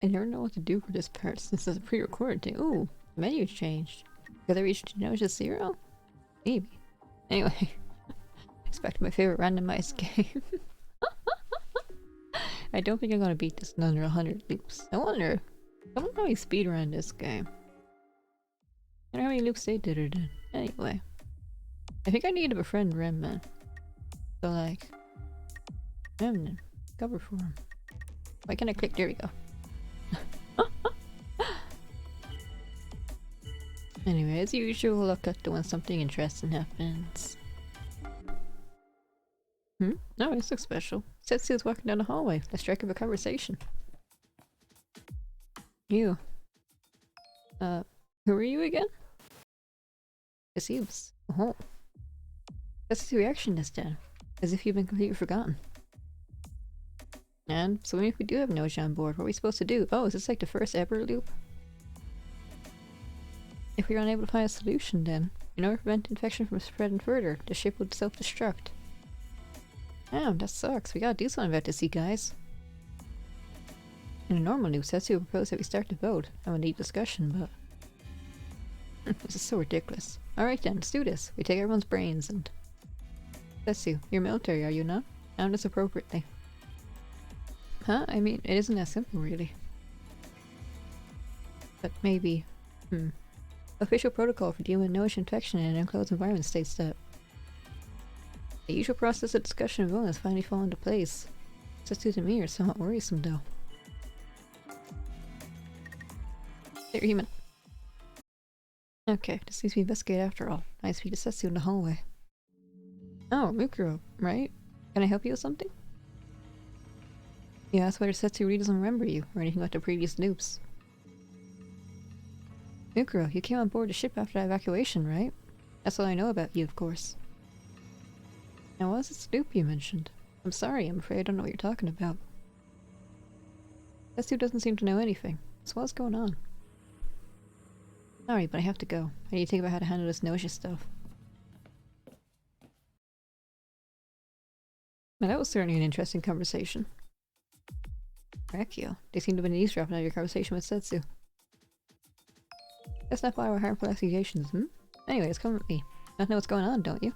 I never know what to do for this part since it's a pre-recorded thing. Ooh, the menu's changed. Because I reached Gnosia 0? Maybe. Anyway, expect my favorite randomized game. I don't think I'm gonna beat this in under 100 loops. I wonder, someone probably speedrun this game. I don't know how many loops they did it in. Anyway, I think I need to befriend Remman. So like, Remman, cover for him. Why can't I click? There we go. Anyway, as usual, I'll cut to when something interesting happens. No, this looks special. Setsu's walking down the hallway. Let's strike up a conversation. You. Who are you again? Deceives. Oh. That's the reaction this time. As if you've been completely forgotten. And, so even if we do have Gnosia on board, what are we supposed to do? Oh, is this like the first ever loop? If we're unable to find a solution then, in order to prevent infection from spreading further, the ship would self-destruct. Damn, that sucks. We gotta do something about this, you guys. In a normal loop, Setsu would propose that we start the vote. Have a neat discussion, but... this is so ridiculous. Alright then, let's do this. We take everyone's brains and... Setsu, you're military, are you not? Count this appropriately. Huh? I mean, it isn't that simple, really. But maybe... Official protocol for dealing with Gnosia infection in an enclosed environment states that the usual process of discussion and voting has finally fallen into place. Setsu to me are somewhat worrisome, though. They're human. Okay, this needs to be investigated after all. Nice to meet Setsu in the hallway. Oh, Mukuro, right? Can I help you with something? You asked whether Setsu really doesn't remember you, or anything about the previous loops. Mukuro, you came on board the ship after the evacuation, right? That's all I know about you, of course. Now what was this loop you mentioned? I'm sorry, I'm afraid I don't know what you're talking about. Setsu doesn't seem to know anything. So what's going on? Sorry, but I have to go. I need to think about how to handle this Gnosia stuff. Well, that was certainly an interesting conversation. Rakio, they seem to have been eavesdropping on your conversation with Setsu. Let's not follow our harmful accusations, Anyways, come with me. You know what's going on, don't you?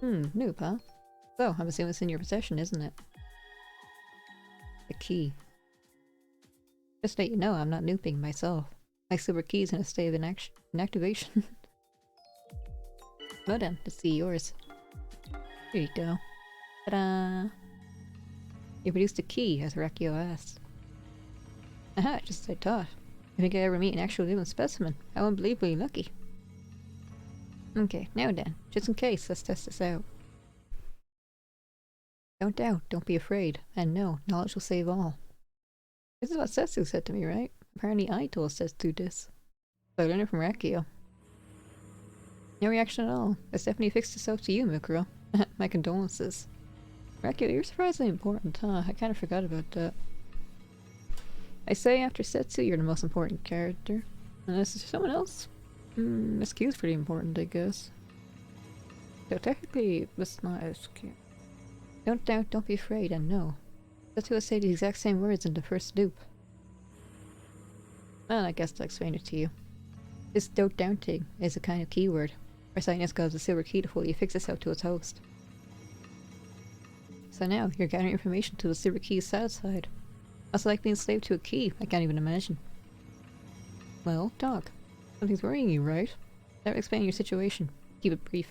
Noob, huh? So, I'm assuming it's in your possession, isn't it? The key. Just to let you know, I'm not nooping myself. My silver key's in a state of inactivation. Well then, let's see yours. Here you go. Ta-da! You produced a key, as Rakio asked. Aha, just as I thought. I think I ever meet an actual living specimen. How unbelievably lucky. Okay, now then, just in case, let's test this out. Don't doubt, don't be afraid, and no, knowledge will save all. This is what Setsu said to me, right? Apparently I told Setsu this. So I learned it from Rakio. No reaction at all. This definitely fixed itself to you, Mukuro. My condolences. Rakio, you're surprisingly important, huh? I kinda forgot about that. I say after Setsu, you're the most important character. Unless there's someone else? SQ's pretty important, I guess. So technically, it's not SQ. Don't doubt, don't be afraid, and no. Setsu will say the exact same words in the first loop. Well, I guess I'll explain it to you. This don't doubting is a kind of keyword, where science calls a silver key to fully fix itself to its host. So now, you're gathering information till the silver key is satisfied. What's like being enslaved to a key? I can't even imagine. Well, talk. Something's worrying you, right? Start explaining your situation. Keep it brief.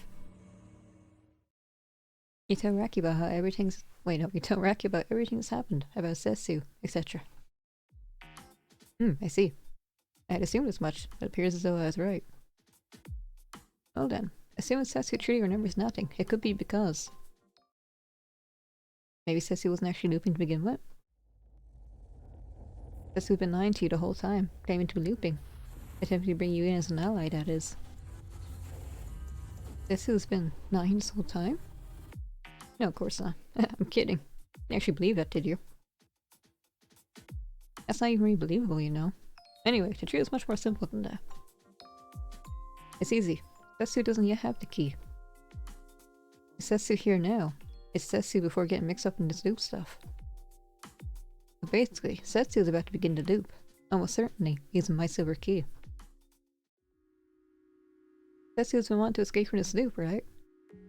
You tell Raki about how everything's... Wait, no, you tell Raki about everything that's happened, about Setsu, etc. I see. I had assumed as much, but it appears as though I was right. Well then, assuming Setsu truly remembers nothing, it could be because... Maybe Setsu wasn't actually looping to begin with? Setsu's been lying to you the whole time, claiming to be looping. Attempting to bring you in as an ally, that is. Setsu's been lying this whole time? No, of course not. I'm kidding. You actually believe that, did you? That's not even really believable, you know. Anyway, the truth is much more simple than that. It's easy. Setsu doesn't yet have the key. It's Setsu here now. It's Setsu before getting mixed up in this loop stuff. basically, Setsu is about to begin the loop. Almost certainly, using my silver key. Setsu's been wanting to escape from this loop, right?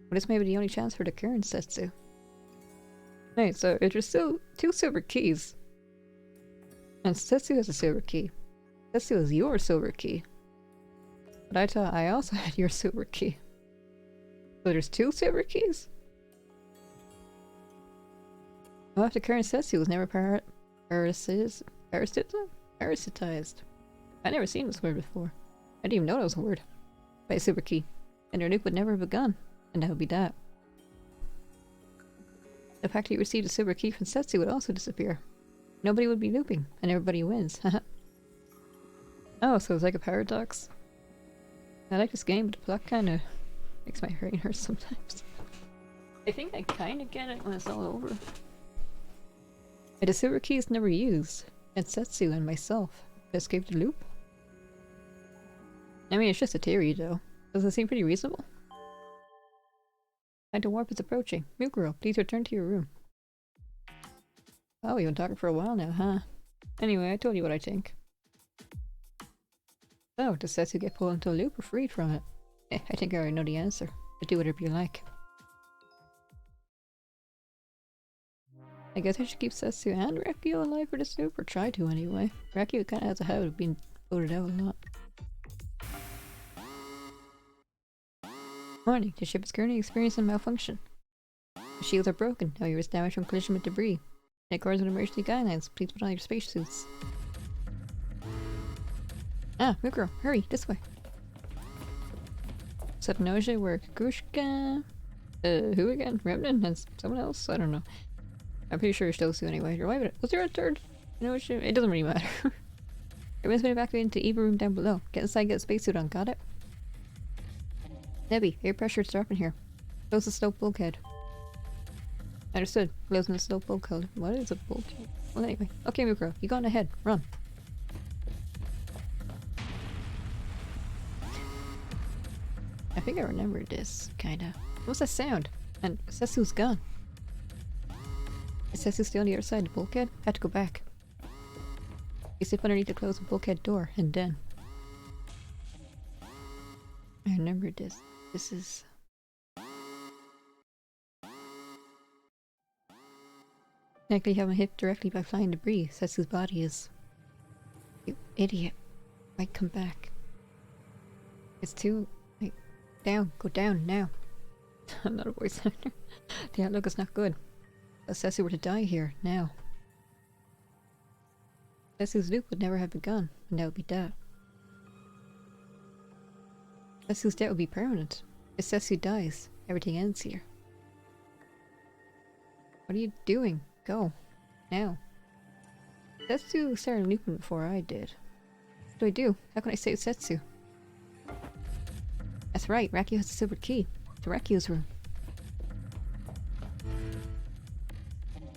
But this may be the only chance for the current Setsu. Right, so if there's still 2 silver keys, and Setsu has a silver key, Setsu is your silver key. But I thought I also had your silver key. So there's 2 silver keys? Well, if the current Setsu was never parasitized? I'd never seen this word before. I didn't even know that was a word. By a silver key. And their loop would never have begun. And that would be that. The fact that you received a silver key from Setsu would also disappear. Nobody would be looping, and everybody wins. Oh, so it's like a paradox. I like this game, but the plot kinda makes my brain hurt sometimes. I think I kinda get it when it's all over. And the silver key is never used, and Setsu and myself escaped the loop. I mean, it's just a theory, though. Does it seem pretty reasonable? Time to warp is approaching. Mukuro, please return to your room. Oh, we've been talking for a while now, huh? Anyway, I told you what I think. So, does Setsu get pulled into a loop or freed from it? I think I already know the answer, but do whatever you like. I guess I should keep Setsu and Rakio alive for this loop, or try to anyway. Rakio kinda has a habit of being voted out a lot. Warning, the ship is currently experiencing malfunction. The shields are broken, now you risk damage from collision with debris. In accordance with emergency guidelines, please put on your spacesuits. Ah, Mukuro, hurry, this way. Except Gnosia, where Kukushka... who again? Remnant and someone else? I don't know. I'm pretty sure it's those two anyway. Was there a third? Gnosia? It doesn't really matter. Everyone's been evacuated into the Eva room down below. Get inside, get a spacesuit on, got it? Nebby, air pressure is dropping here. Close the slope bulkhead. Understood. Closing the slope bulkhead. What is a bulkhead? Well, anyway. Okay, Mukuro, you go on ahead. Run. I think I remember this, kinda. What's that sound? And Setsu's gone. Is Setsu still on the other side of the bulkhead? I have to go back. You slip underneath the closed bulkhead door, and then... I remember this. This is... Likely having hit directly by flying debris. Setsu's body is... You idiot. Might come back. It's too... Like, down. Go down, now. I'm not a voice actor. The outlook is not good. If Setsu were to die here, now. Setsu's loop would never have begun, and that would be that. Setsu's death would be permanent. If Setsu dies, everything ends here. What are you doing? Go. Now. Setsu started looping before I did. What do I do? How can I save Setsu? That's right, Rakio has the silver key. To Rakio's room.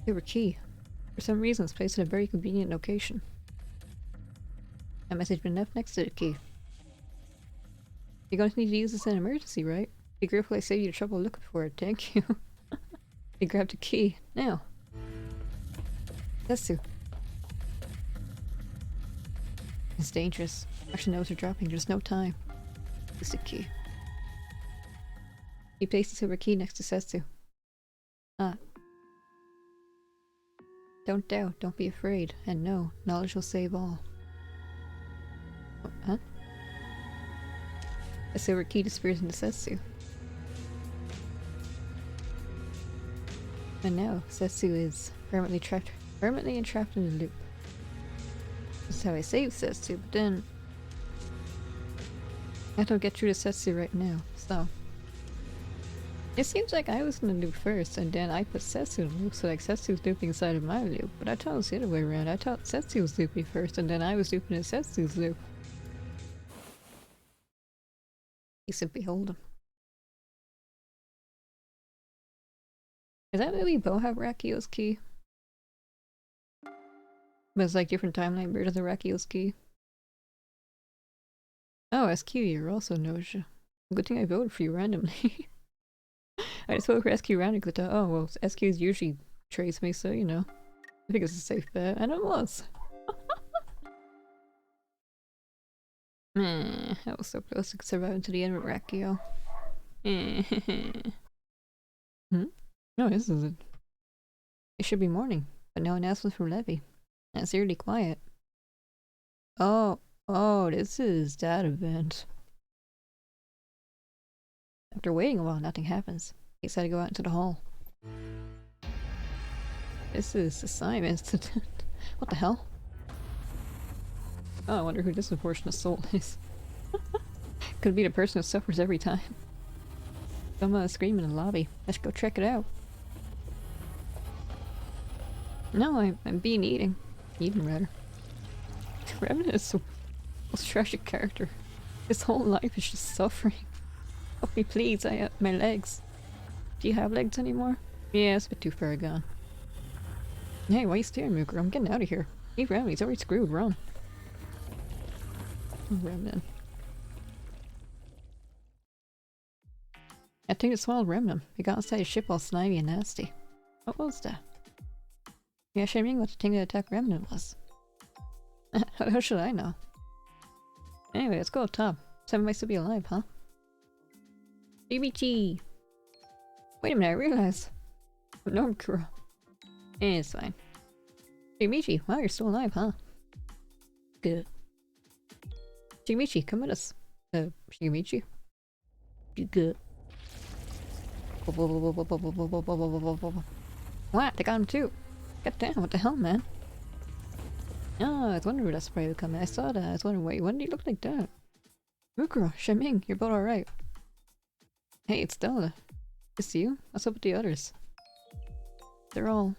Silver key. For some reason, it's placed in a very convenient location. A message been left next to the key. You're going to need to use this in an emergency, right? Be grateful I saved you the trouble looking for it, thank you. You grabbed the key. Now. Setsu. It's dangerous. Action notes are dropping, there's no time. Use the key. He placed the silver key next to Setsu. Ah. Don't doubt, don't be afraid, and know, knowledge will save all. Oh, huh? A silver key disappears into Setsu. And now, Setsu is permanently entrapped in a loop. That's how I saved Setsu, but then... I have to get through to Setsu right now, so... It seems like I was in the loop first, and then I put Setsu in the loop, so like Setsu's looping inside of my loop, but I thought it was the other way around. I thought Setsu was looping first, and then I was looping in Setsu's loop. You simply hold him. Is that maybe Bo have Rakio's key? But it's like different timeline versions of Rakio's key. Oh, SQ, you're also Gnosia. Good thing I voted for you randomly. I just voted for SQ randomly because I thought, oh, well, SQs usually trace me, so you know. I think it's a safe bet, and it was. Meh, I was so close to surviving to the end with Rakio. Hmm? No, this isn't. It should be morning, but no announcement from Levy. And it's eerily quiet. Oh, this is that event. After waiting a while, nothing happens. He decided to go out into the hall. This is assignments. What the hell? Oh, I wonder who this unfortunate soul is. Could be the person who suffers every time. Someone screaming in the lobby. Let's go check it out. No, I'm being eaten rather. Revan is the most tragic character. His whole life is just suffering. Help me please, I have my legs. Do you have legs anymore? Yeah, it's a bit too far gone. Hey, why are you staring, Mooker? I'm getting out of here. Leave Revan, he's already screwed, run. Oh, Remnant. I think it swallowed Remnant. He got inside his ship all slimy and nasty. What was that? Yeah, shaming what the thing that attacked Remnant was. How should I know? Anyway, let's go up top. Seven might still be alive, huh? BBG! Wait a minute, I realized. Norm Kuro. It's fine. Shimichi, wow, you're still alive, huh? Good. Shimichi, come with us. Shimichi? You good. What? They got him too. God damn, what the hell, man? Oh, I was wondering where that spray would come in. I saw that. I was wondering, wait, when did he look like that? Mukuro, Shaming, you're both alright. Hey, it's Stella. It's you? What's up with the others? They're all...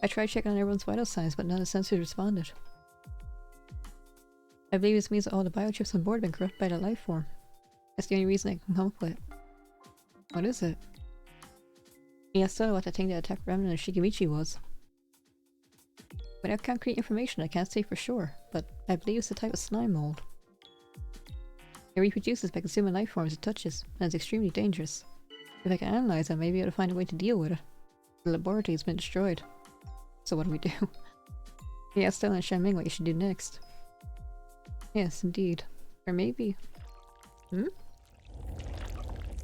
I tried checking on everyone's vital signs, but none of the sensors responded. I believe this means that all the biochips on board have been corrupted by the life form. That's the only reason I can come up with. What is it? Yeah, so what the thing that attacked Remnant and Shigemichi was. Without concrete information, I can't say for sure, but I believe it's a type of slime mold. It reproduces by consuming life forms it touches, and is extremely dangerous. If I can analyze it, I may be able to find a way to deal with it. The laboratory has been destroyed. So what do we do? Yeah, Stella and Shanming what you should do next. Yes, indeed. Or maybe... Hmm?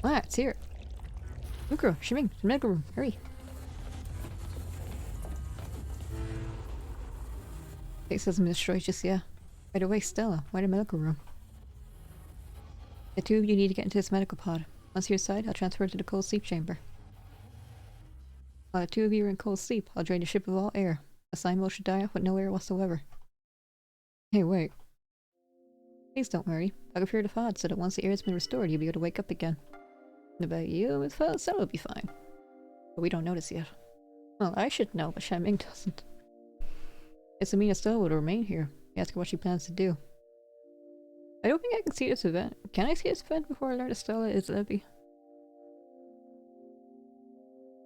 Ah, it's here! Mukuro, Shanming, to the medical room, hurry! Face hasn't been destroyed just yet. By the way, Stella, why the medical room? The two of you need to get into this medical pod. Once you're inside, I'll transfer to the cold sleep chamber. While the two of you are in cold sleep, I'll drain the ship of all air. The slime mold should die off with no air whatsoever. Hey, wait. Please don't worry. I'll configure the pod so that once the air has been restored, you'll be able to wake up again. And about you, Miss Stella will be fine. But we don't notice yet. Well, I should know, but Shanming doesn't. It's Amina Stella will remain here. We ask her what she plans to do. I don't think I can see this event. Can I see this event before I learn that Stella is Levy?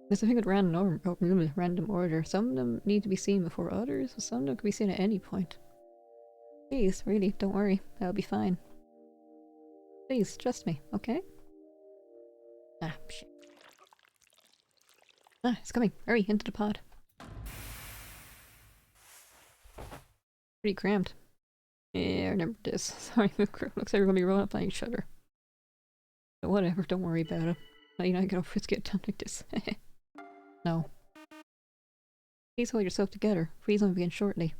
There's something with random order. Some of them need to be seen before others, some of them can be seen at any point. Please, really, don't worry. That'll be fine. Please, trust me, okay? Ah, shit. Ah, it's coming. Hurry, into the pod. Pretty cramped. Yeah, I remember this. Sorry, Mukuro. Looks like we're gonna be rolling up on each other. But whatever, don't worry about it. Now you're not gonna get done like this. No. Please hold yourself together. Freeze will begin shortly.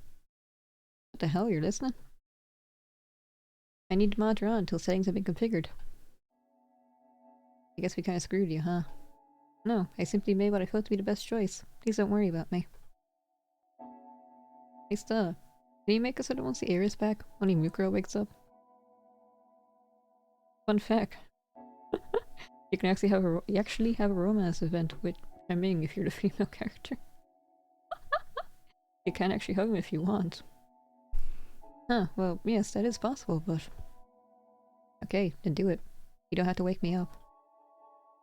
What the hell, you're listening? I need to monitor on until settings have been configured. I guess we kinda screwed you, huh? No, I simply made what I felt to be the best choice. Please don't worry about me. Hey, Stella. Can you make us so that once the air is back, only Mukuro wakes up? Fun fact. You can actually have a romance event with Ming if you're the female character. You can actually hug him if you want. Huh, well, yes, that is possible, but... Okay, then do it. You don't have to wake me up.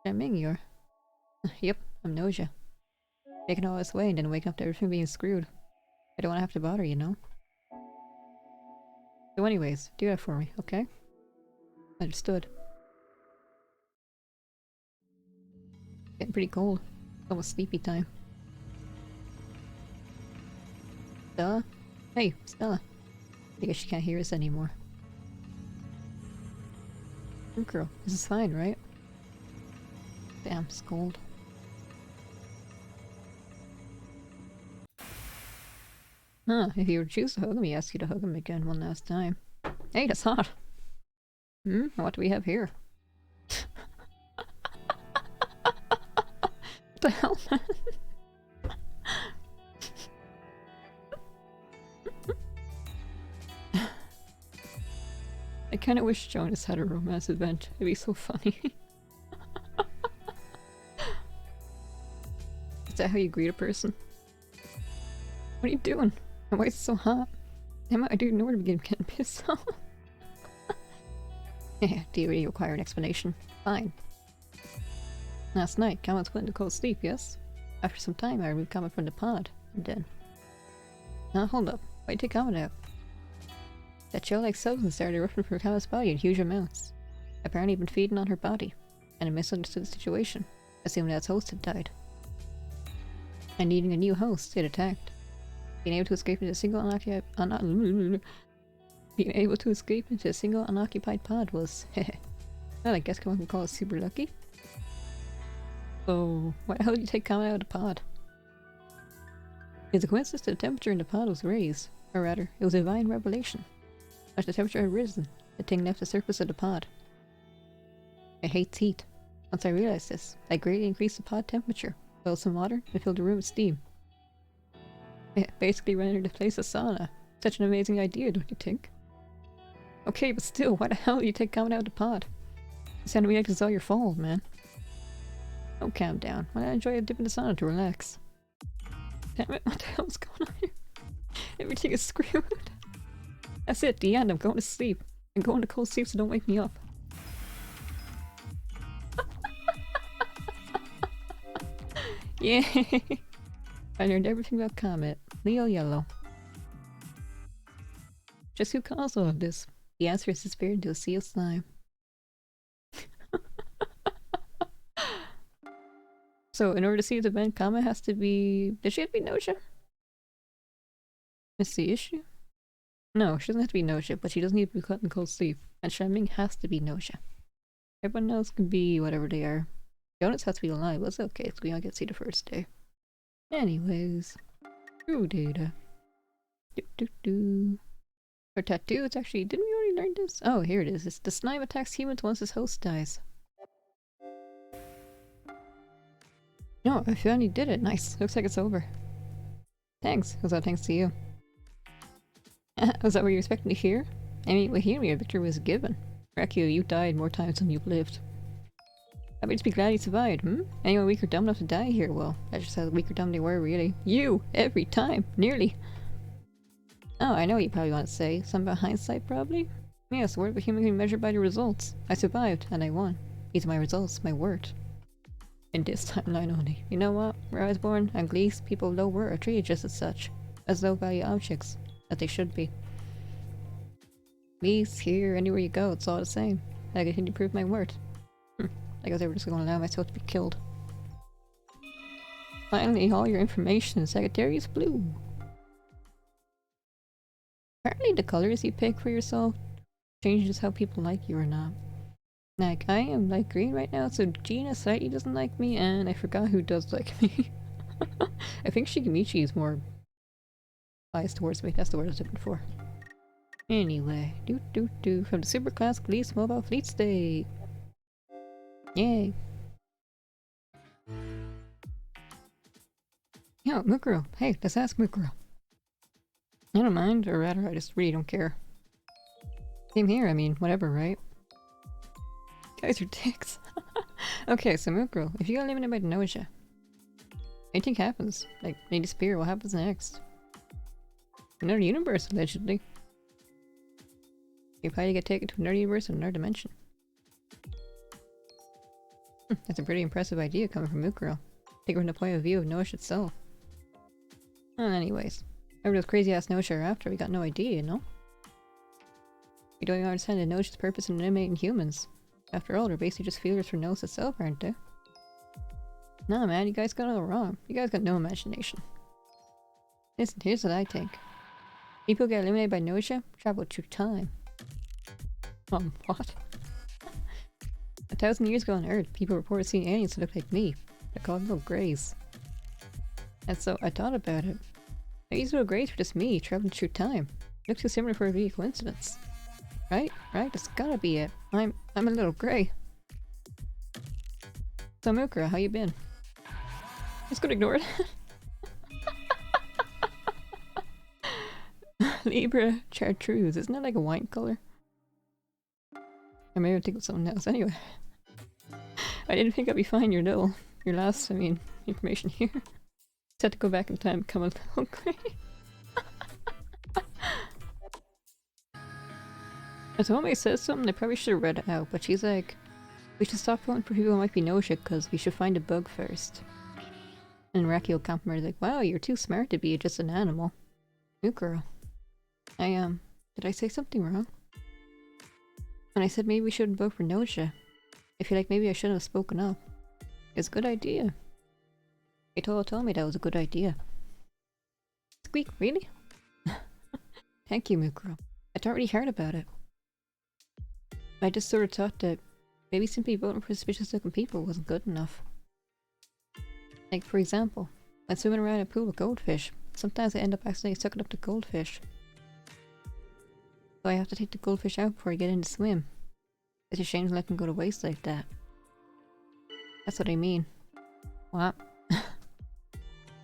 Ming, you're... Yep, I'm Gnosia. Taking all this way and then waking up to everything being screwed. I don't want to have to bother you, know? So anyways, do that for me, okay? Understood. Getting pretty cold. It's almost sleepy time. Stella? Hey, Stella. I guess she can't hear us anymore. Oh, girl, this is fine, right? Damn, scold. Huh, if you were to choose to hug him, he asks you to hug him again one last time. Hey, that's hot! What do we have here? What the hell, man? I kinda wish Jonas had a romance event. It'd be so funny. Is that how you greet a person? What are you doing? And why is it so hot? Damn it, I don't know where to begin getting pissed off. Yeah, do you really require an explanation? Fine. Last night, Kamat went into cold sleep, yes? After some time, I removed Kamat from the pod. And then... Now, hold up. Why'd you take Kamat out? That gel-like substance started erupting from Kamat's body in huge amounts. Apparently, he'd been feeding on her body, and I misunderstood the situation, assuming that its host had died. And needing a new host, it attacked. Being able to escape into a single unoccupied pod was well, I guess one can call it super lucky. So, why the hell did you take Kamat out of the pod? It's a coincidence that the temperature in the pod was raised, or rather, it was a divine revelation. As the temperature had risen, the thing left the surface of the pod. It hates heat. Once I realized this, I greatly increased the pod temperature, boiled some water, and filled the room with steam. It basically rendered the place a sauna. Such an amazing idea, don't you think? Okay, but still, why the hell did you take Kamat out of the pod? It sounded to me like it's all your fault, man. Don't calm down. Why not enjoy a dip in the sauna to relax? Damn it, what the hell's going on here? Everything is screwed. That's it, the end. I'm going to sleep. I'm going to cold sleep, so don't wake me up. Yay! I learned everything about Comet. Leo Yellow. Just who caused all of this? The answer is disappeared into a sea of slime. So, in order to see the event, Comet has to be... Does she have to be Gnosia? Is the issue? No, she doesn't have to be Gnosia, but she doesn't need to be caught in cold sleep. And Shenming has to be Gnosia. Everyone else can be whatever they are. Jonas has to be alive, but it's okay, so we all get to see the first day. Anyways. True data. Her tattoo, it's actually... Didn't we already learn this? Oh, here it is. It's the slime attacks humans once his host dies. No, I finally did it. Nice. Looks like it's over. Thanks. Was that thanks to you? Was that what you were expecting to hear? I mean, with hearing me, a victory was given. Rakio, you died more times than you've lived. I would just be glad you survived, Anyone weak or dumb enough to die here? Well, that's just how weak or dumb they were, really. You! Every time! Nearly! Oh, I know what you probably want to say. Something about hindsight, probably? Yes, the word of a human can be measured by the results. I survived, and I won. These are my results, my word. In this timeline only. You know what? Where I was born, and Glees, people of low were treated just as such. As low-value objects. As they should be. Glees, here, anywhere you go, it's all the same. I continue to prove my worth. Like I was ever just going to allow myself to be killed. Finally, all your information, Sagittarius Blue. Apparently the colors you pick for yourself changes how people like you or not. Like, I am light green right now, so Gina slightly doesn't like me, and I forgot who does like me. I think Shigemichi is more biased towards me, that's the word I was looking for. Anyway, from the Superclass Police Mobile Fleet State. Yay. Yo, Mukuro. Hey, let's ask Mukuro. I don't mind, or rather, I just really don't care. Same here, I mean, whatever, right? Guys are dicks. Okay, so Mukuro, if you got eliminated by Gnosia, anything happens, like, they disappear, what happens next? Another universe, allegedly. You probably get taken to another universe in another dimension. That's a pretty impressive idea coming from Mukuro. Take it from the point of view of Gnosia itself. Well, anyways. Whatever those crazy ass Gnosia are after, we got no idea, you know? We don't even understand the Gnosia's purpose in eliminating humans. After all, they're basically just feelers for Gnosia itself, aren't they? Nah man, you guys got it all wrong. You guys got no imagination. Listen, here's what I think. People get eliminated by Gnosia? Travel through time. What? 1,000 years ago on Earth, people reported seeing aliens that looked like me. They're called little greys. And so I thought about it. Maybe these little greys were just me, traveling through time. Looks too similar for it to be a coincidence. Right? Right? That's gotta be it. I'm a little grey. So Mukra, how you been? Just gonna ignore it. Libra chartreuse, isn't that like a wine color? Or maybe I'm thinking of something else. Anyway. I didn't think I'd be fine your last, information here. Just had to go back in time and become a little grey. And so Omei says something, I probably should have read it out, but she's like, we should stop voting for people who might be Gnosia because we should find a bug first. And Raki will compliment her like, wow, you're too smart to be just an animal. New girl. Did I say something wrong? And I said maybe we shouldn't vote for Gnosia. I feel like maybe I shouldn't have spoken up. It's a good idea. Itola told me that was a good idea. Squeak, really? Thank you, Mukuro. I thought really hard about it. I just sort of thought that maybe simply voting for suspicious looking people wasn't good enough. Like, for example, when swimming around in a pool with goldfish, sometimes I end up accidentally sucking up the goldfish. So I have to take the goldfish out before I get in to swim. It's a shame to let them go to waste like that. That's what I mean. What?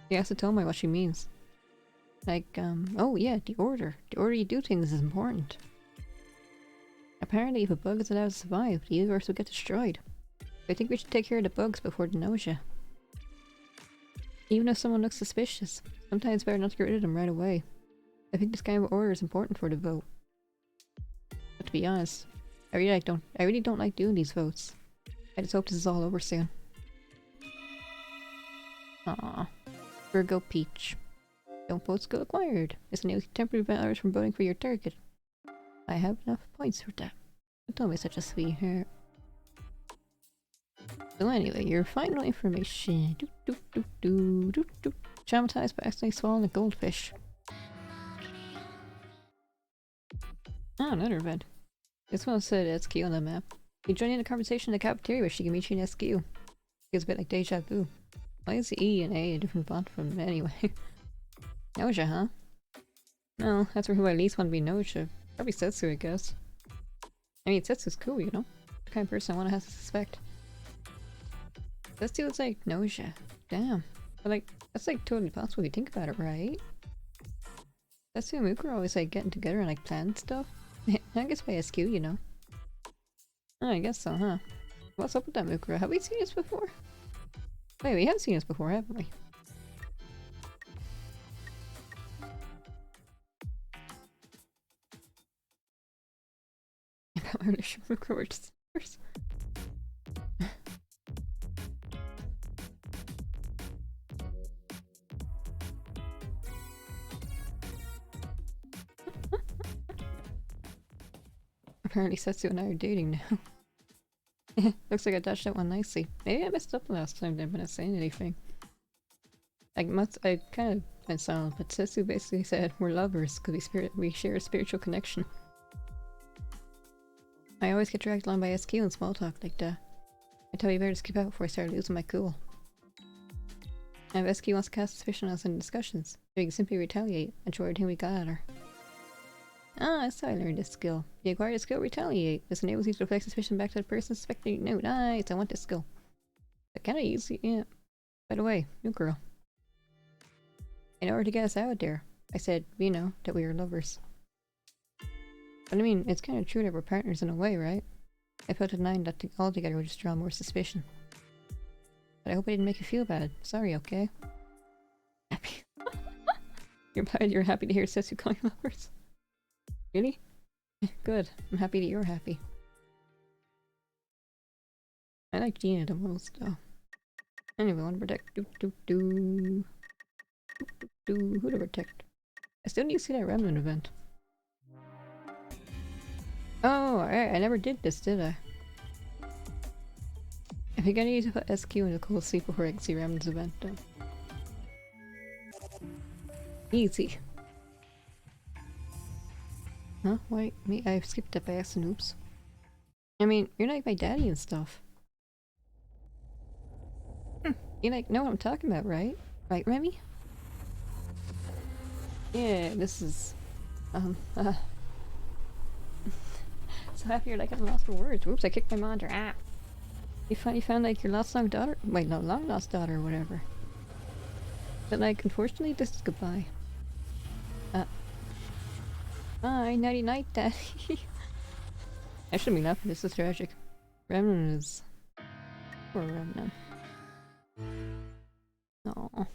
She has to tell me what she means. Like, oh yeah, the order. The order you do things is important. Apparently, if a bug is allowed to survive, the universe will get destroyed. I think we should take care of the bugs before the nausea. Even if someone looks suspicious, sometimes it's better not to get rid of them right away. I think this kind of order is important for the vote. But to be honest, I really don't like doing these votes. I just hope this is all over soon. Aww. Virgo Peach. Don't vote skill acquired. This enables you to temporarily prevent others from voting for your target. I have enough points for that. Don't be such a sweetheart. So anyway, your final information. Traumatized by accidentally swallowing a goldfish. Oh, another event. This one said SQ on the map. You join in a conversation in the cafeteria where she can meet you in SQ. Feels a bit like deja vu. Why is the E and A a different font from anyway? Nausea, huh? No, that's for who I least want to be Nausea. Probably Setsu, I guess. I mean, Setsu's cool, you know? The kind of person I want to have to suspect. Setsu is like Nausea. Damn. But like, that's like totally possible if you think about it, right? Setsu and Mukuro are always like getting together and like planning stuff. I guess by SQ, you know. Oh, I guess so, huh? What's up with that, Mukuro? Have we seen this before? Wait, we have seen this before, haven't we? I'm not sure Mukuro just first. Apparently Setsu and I are dating now. Looks like I dashed that one nicely. Maybe I messed up last time then, but not saying anything. I kind of went silent, but Setsu basically said we're lovers because we share a spiritual connection. I always get dragged along by SQ and small talk like that. I tell you better to skip out before I start losing my cool. And if SQ wants to cast suspicion on us in discussions, we can simply retaliate and show everything we got at her. Ah, that's how I learned this skill. You acquire the skill Retaliate. This enables you to deflect suspicion back to the person suspecting. No, nice, I want this skill. But can I use it? Yeah. By the way, new girl. In order to get us out there, I said, you know, that we were lovers. But I mean, it's kind of true that we're partners in a way, right? I felt denying that all together would just draw more suspicion. But I hope I didn't make you feel bad. Sorry, okay? Happy. You're happy to hear Setsu calling lovers? Really? Good. I'm happy that you're happy. I like Gina the most, though. Anyway, I want to protect. Who to protect? I still need to see that Remnant event. Oh, alright. I never did this, did I? I think I need to put SQ in a cool sleep before I can see Remnant's event, though. Easy. Huh? Why? Me? I skipped that by accident, oops. I mean, you're like my daddy and stuff. You like know what I'm talking about, right? Right, Remy? Yeah, this is... so happy you're like I'm lost for words. Whoops, I kicked my monitor. Ah! You found like your lost long daughter? Wait, no, long lost daughter or whatever. But like, unfortunately, this is goodbye. Bye, nighty night, daddy. I shouldn't be laughing, this is tragic. Remnant is... Poor Remnant. Aww.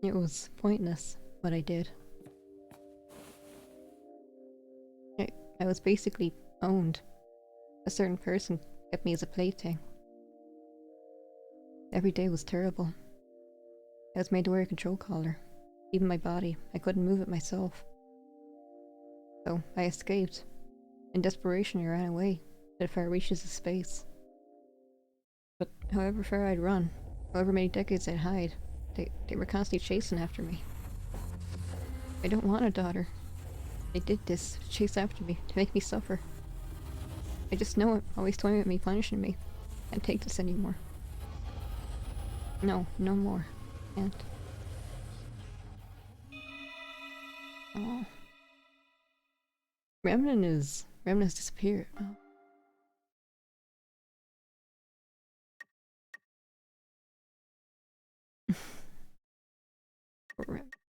It was pointless, what I did. I was basically owned. A certain person kept me as a plaything. Every day was terrible. I was made to wear a control collar. Even my body, I couldn't move it myself. So, I escaped. In desperation, I ran away, to the far reaches of space. But however far I'd run, however many decades I'd hide, they were constantly chasing after me. I don't want a daughter. They did this to chase after me, to make me suffer. I just know it, always toying with me, punishing me. Can't take this anymore. No, no more. Can't. Oh. Remnant's disappeared. Oh.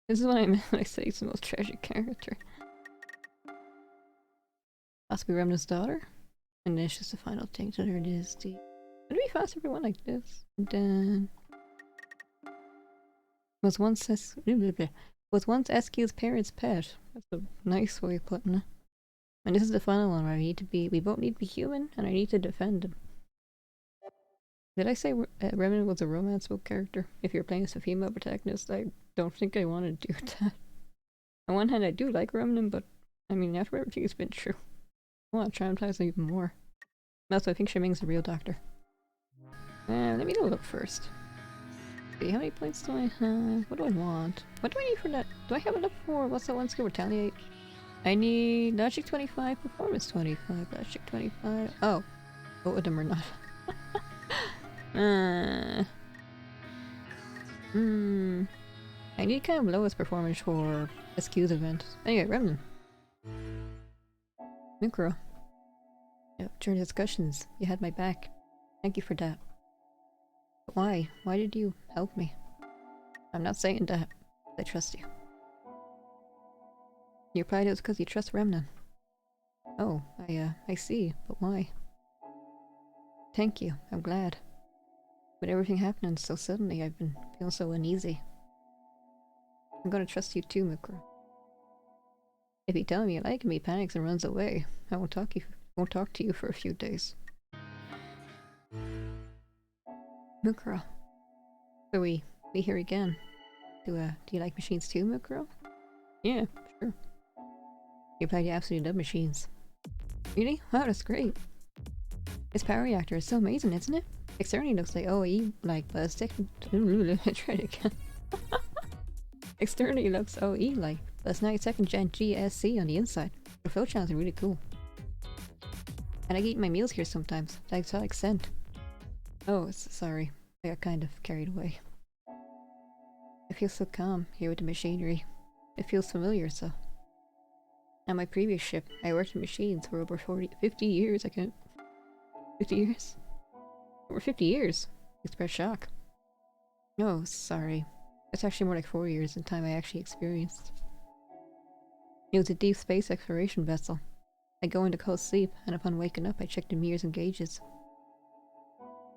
This is what I meant when I say he's the most tragic character. Possibly Remnant's daughter? And it's just the final thing to her is the... Would it be fast everyone like this? And then... Was once SQ's parents' pet. That's a nice way of putting it. And this is the final one where we both need to be human, and I need to defend him. Did I say Remnant was a romance book character? If you're playing as a female protagonist, I don't think I want to do that. On one hand, I do like Remnant, but I mean, after everything has been true, I want to traumatize him even more. Also, I think Shiming's a real doctor. Let me go look first. See, how many points do I have? What do I want? What do I need for that? Do I have enough for... What's that one skill? Retaliate? I need logic 25, performance 25, logic 25. Oh. Both of them are not. I need kind of lowest performance for SQ's event. Anyway, Remnant. Micro. Yep, during discussions, you had my back. Thank you for that. But why? Why did you help me? I'm not saying that. I trust you. You replied it was because you trust Remnant. Oh, I see. But why? Thank you. I'm glad. With everything happening so suddenly, I've been feeling so uneasy. I'm gonna trust you too, Mukra. If you tell me you like him, he panics and runs away. I won't talk to you for a few days. Mukra. So we here again. Do you like machines too, Mukra? Yeah, sure. You probably absolutely love machines. Really? Wow, that's great. This power reactor is so amazing, isn't it? Externally looks like OE, like, but it's try it again. Externally looks OE like, but it's now a second gen GSC on the inside. The flow channels are really cool. And I eat my meals here sometimes, like to that extent. Oh, sorry. I got kind of carried away. I feel so calm here with the machinery. It feels familiar, so. On my previous ship, I worked in machines for over 50 years. 50 years? Over 50 years. Express shock. Oh, sorry. It's actually more like 4 years in time I actually experienced. It was a deep space exploration vessel. I go into cold sleep, and upon waking up I check the mirrors and gauges.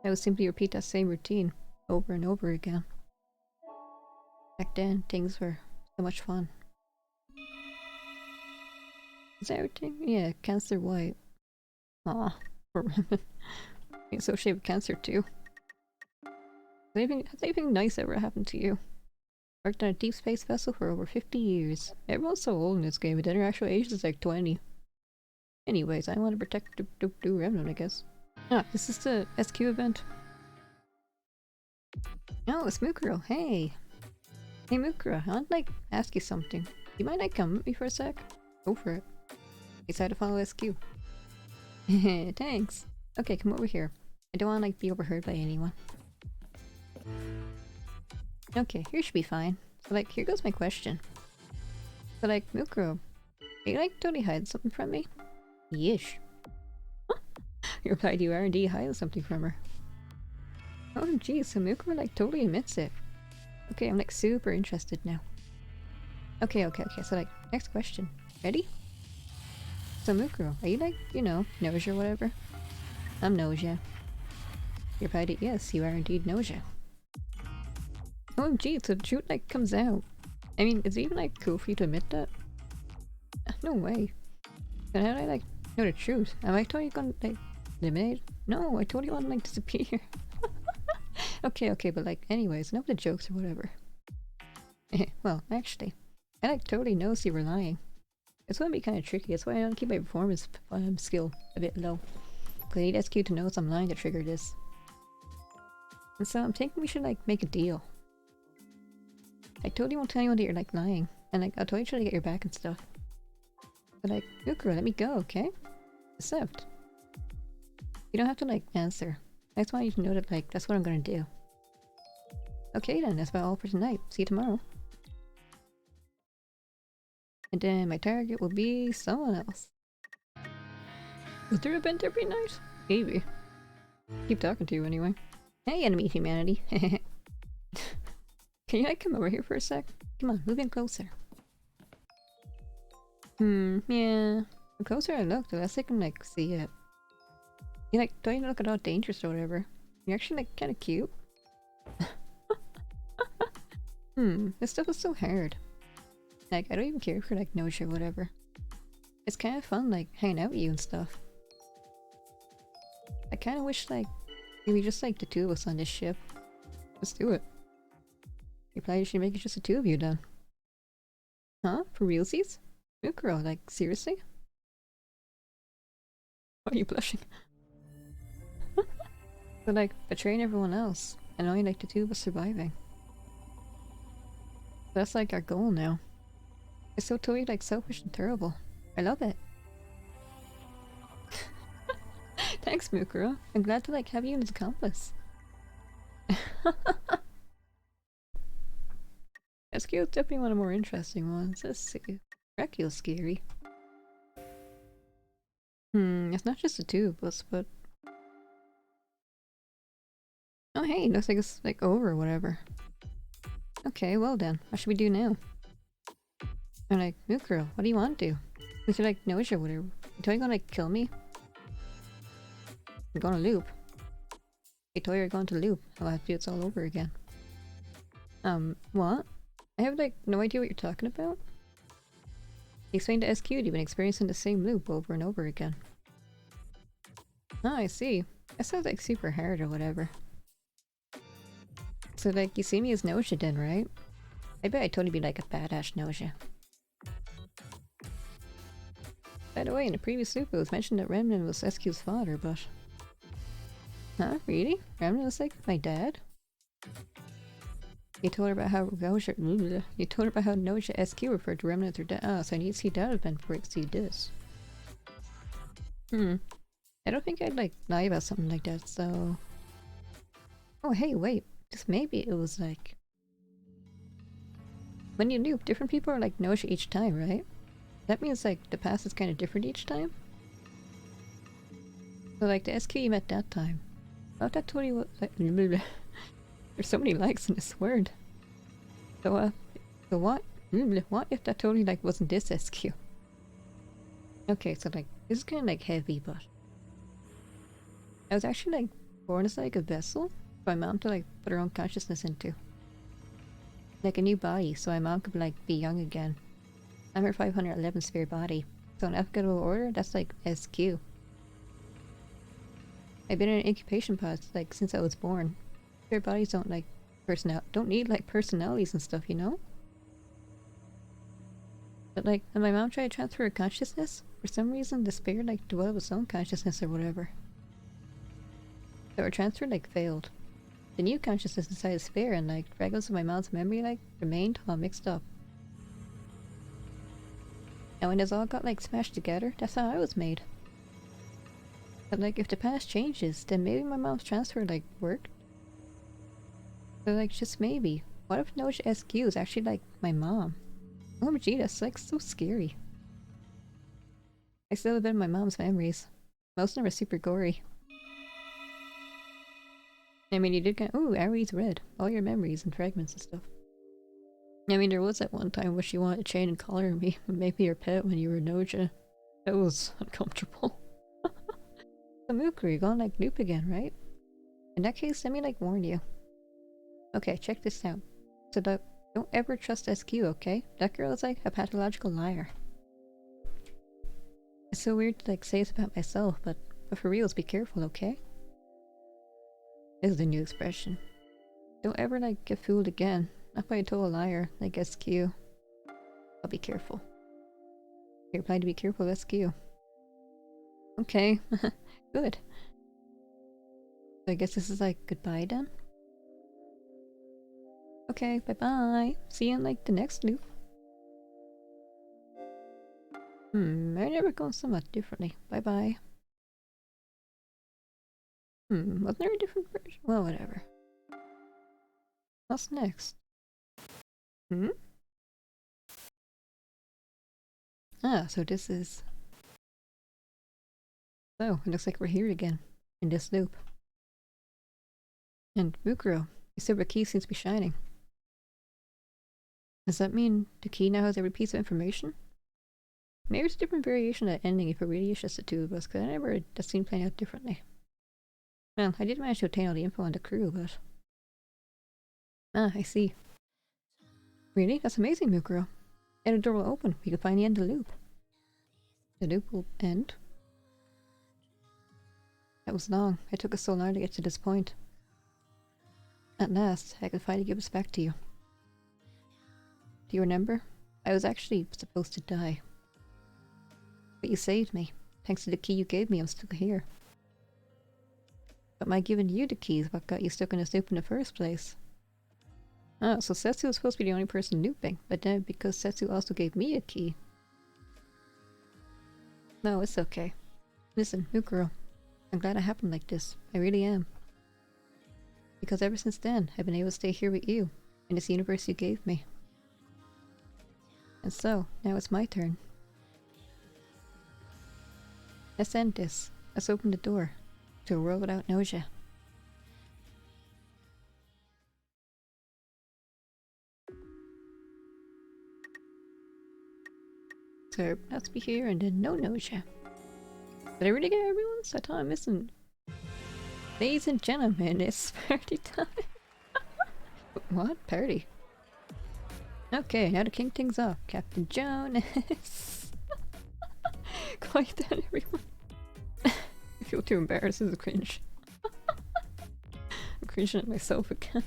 I would simply repeat that same routine, over and over again. Back then, things were so much fun. Is that everything? Yeah, cancer white. Aw, poor women. Being associated with cancer too. Has anything nice ever happened to you? Worked on a deep space vessel for over 50 years. Everyone's so old in this game, but their actual age is like 20. Anyways, I want to protect do Remnant, I guess. Ah, this is the SQ event. Oh, it's Mukuro. Hey! Hey Mukuro, I want to ask you something. You might come with me for a sec? Go for it. Decide to follow SQ. Thanks. Okay, come over here. I don't want to like be overheard by anyone. Okay, here should be fine. So like, here goes my question. So like, Mukuro, are you like totally hiding something from me? Yeesh. You replied you are indeed hiding something from her. Oh geez, so Mukuro like totally admits it. Okay, I'm like super interested now. Okay, so like, next question. Ready? So Mukuro, are you like, you know, Gnosia or whatever? I'm Gnosia. You replied yes, you are indeed Gnosia. OMG, so the truth like comes out. I mean, is it even like cool for you to admit that? No way. Then how do I like know the truth? Am I totally gonna like eliminate? No, I totally want to like disappear. Okay, but like anyways, enough of the jokes or whatever. Well, actually, I like totally knows you were lying. It's gonna be kind of tricky, that's why I don't keep my performance skill a bit low. Cause I need SQ to know I'm lying to trigger this. And so I'm thinking we should like make a deal. I totally won't tell anyone that you're like lying, and like I'll totally try to get your back and stuff. But like, Ukuro, let me go, okay? Accept. You don't have to like answer. I just want you to know that like that's what I'm gonna do. Okay then, that's about all for tonight. See you tomorrow. And then my target will be someone else. Is there a event every night? Maybe. Keep talking to you anyway. Hey enemy humanity. Can you like come over here for a sec? Come on, move in closer. Yeah. The closer I look, the less I can like see it. You like don't even look at all dangerous or whatever. You're actually like kinda cute. This stuff is so hard. Like I don't even care if you're like Gnosia or whatever. It's kind of fun like hanging out with you and stuff. I kind of wish like maybe just like the two of us on this ship. Let's do it. You probably should make it just the two of you then. Huh? For realsies? Mukuro, like seriously? Why are you blushing? But like betraying everyone else and only like the two of us surviving. That's like our goal now. It's so totally like selfish and terrible. I love it. Thanks, Mukuro. I'm glad to like have you as an accomplice. SQ is definitely one of the more interesting ones. Let's see. Dracula's scary. It's not just the two of us, but... Oh hey, looks like it's like over or whatever. Okay, well then, what should we do now? I'm like, Mukuro, what do you want to do? We should like Gnosia or whatever. You totally gonna like kill me? I'm going to loop. You totally are going to loop. I'll have to do it all over again. What? I have like no idea what you're talking about. You explained to SQ you've been experiencing the same loop over and over again. Oh, I see. That sounds like super hard or whatever. So like, you see me as Gnosia then, right? I bet I'd totally be like a badass Gnosia. By the way, in the previous loop it was mentioned that Remnant was SQ's father, but... Huh? Really? Remnant was like my dad? You told her about how Gnosia... You told her about how Gnosia SQ referred to Remnant as her dad. Oh, so I need to see that event before I can see this. I don't think I'd like lie about something like that, so... Oh hey, wait. Just maybe it was like... When you loop, different people are like Gnosia each time, right? That means like the past is kind of different each time? So like the SQ you met that time. Oh, that totally was like... There's so many likes in this word. So what? What if that totally like wasn't this SQ? Okay, so like, this is kind of like heavy, but... I was actually like born as like a vessel for my mom to like put her own consciousness into. Like a new body, so my mom could like be young again. I'm her 511 sphere body. So in alphabetical order, that's like SQ. I've been in an incubation pod like since I was born. Sphere bodies don't like don't need like personalities and stuff, you know? But like when my mom tried to transfer her consciousness, for some reason the sphere like developed its own consciousness or whatever. So her transfer like failed. The new consciousness inside the sphere and like fragments of my mom's memory like remained all mixed up. And when it's all got like smashed together, that's how I was made. But like if the past changes, then maybe my mom's transfer like worked. But like just maybe. What if Gnosia SQ is actually like my mom? OMG, that's like so scary. I still have been my mom's memories. Most of them are super gory. I mean, you did get— ooh, Aries red. All your memories and fragments and stuff. I mean, there was that one time where she wanted to chain and collar me and make me her pet when you were Gnosia. That was uncomfortable. The Mooker, you're gonna like loop again, right? In that case, let me like warn you. Okay, check this out. So don't ever trust SQ, okay? That girl is like a pathological liar. It's so weird to like say this about myself, but for reals, be careful, okay? This is the new expression. Don't ever like get fooled again. Not by a total liar like SQ. I'll be careful. You replied to be careful of SQ. Okay, good. So I guess this is like goodbye then? Okay, bye bye. See you in like the next loop. I never gone somewhat differently. Bye bye. Wasn't there a different version? Well, whatever. What's next? Ah, so this is... So, it looks like we're here again. In this loop. And Mukuro, your silver key seems to be shining. Does that mean the key now has every piece of information? Maybe it's a different variation of that ending if it really is just the two of us, because I never heard that scene playing out differently. Well, I did manage to obtain all the info on the crew, but... Ah, I see. Really? That's amazing, Mukuro. And the door will open. We can finally end the loop. The loop will end? That was long. It took us so long to get to this point. At last, I can finally give this back to you. Do you remember? I was actually supposed to die. But you saved me. Thanks to the key you gave me, I'm still here. But my giving you the key is what got you stuck in this loop in the first place. Oh, so Setsu was supposed to be the only person looping, but then because Setsu also gave me a key. No, it's okay. Listen, Mukuro, I'm glad it happened like this. I really am. Because ever since then, I've been able to stay here with you, in this universe you gave me. And so, now it's my turn. Let's end this. Let's open the door to a world without Gnosia. So, let's be here and then no Gnosia. Did I really get everyone's? I thought I'm missing. Ladies and gentlemen, it's party time. What? Party? Okay, now to kick things off. Captain Jonas. Quiet down, everyone. I feel too embarrassed. This is cringe. I'm cringing at myself again.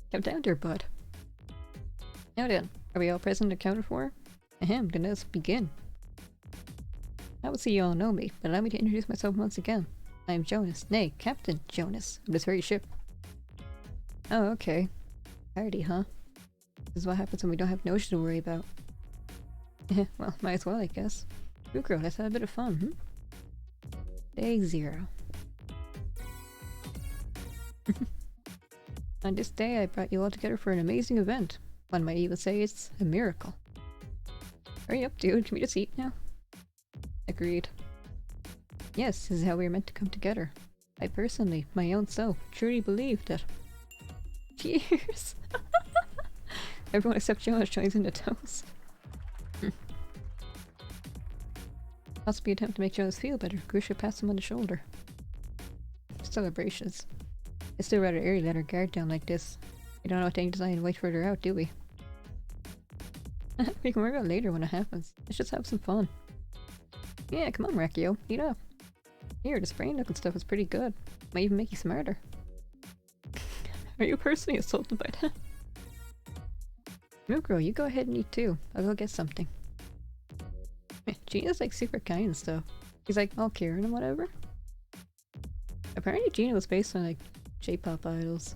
Come down there, bud. Now then, are we all present and accounted for? Ahem, then let's begin. I would say you all know me, but allow me to introduce myself once again. I am Jonas, nay, Captain Jonas, of this very ship. Oh, okay. Party, huh? This is what happens when we don't have Gnosia to worry about. Well, might as well, I guess. Mukuro, let's have a bit of fun, Day 0. On this day, I brought you all together for an amazing event. One might even say it's a miracle. Hurry up, dude. Can we just eat now? Agreed. Yes, this is how we are meant to come together. I personally, my own self, truly believe that... Cheers! Everyone except Jonas joins in the toast. Possibly attempt to make Jonas feel better. Grisha pats him on the shoulder. Celebrations. It's still rather eerie to let our guard down like this. We don't know what to design and wait further out, do we? We can worry about it later when it happens. Let's just have some fun. Yeah, come on, Rakio. Eat up. Here, this brain looking stuff is pretty good. Might even make you smarter. Are you personally assaulted by that? Mukuro, you go ahead and eat too. I'll go get something. Gina's like super kind and stuff. He's like all caring and whatever. Apparently Gina was based on like J-pop idols.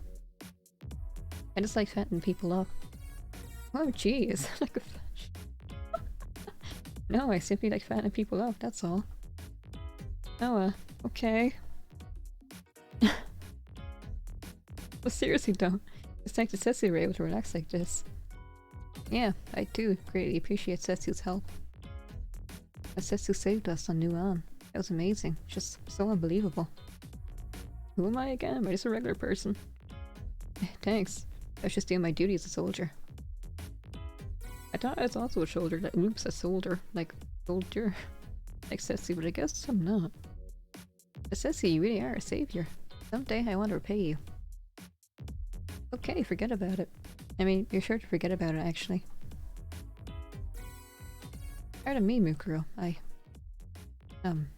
I just like fattening people up. Oh jeez, like a flash. No, I simply like fattening people up, that's all. Oh, okay. But seriously though, it's thanks to Ceci we're able to relax like this. Yeah, I do greatly appreciate Setsu's help. Setsu saved us on Nuan. That was amazing. Just so unbelievable. Who am I again? Am I just a regular person? Thanks. I was just doing my duty as a soldier. I thought I was also a soldier. Oops, a soldier. Like, soldier. Like Setsu, but I guess I'm not. Setsu, you really are a savior. Someday I want to repay you. Okay, forget about it. I mean, you're sure to forget about it, actually. Pardon me, Mukuro.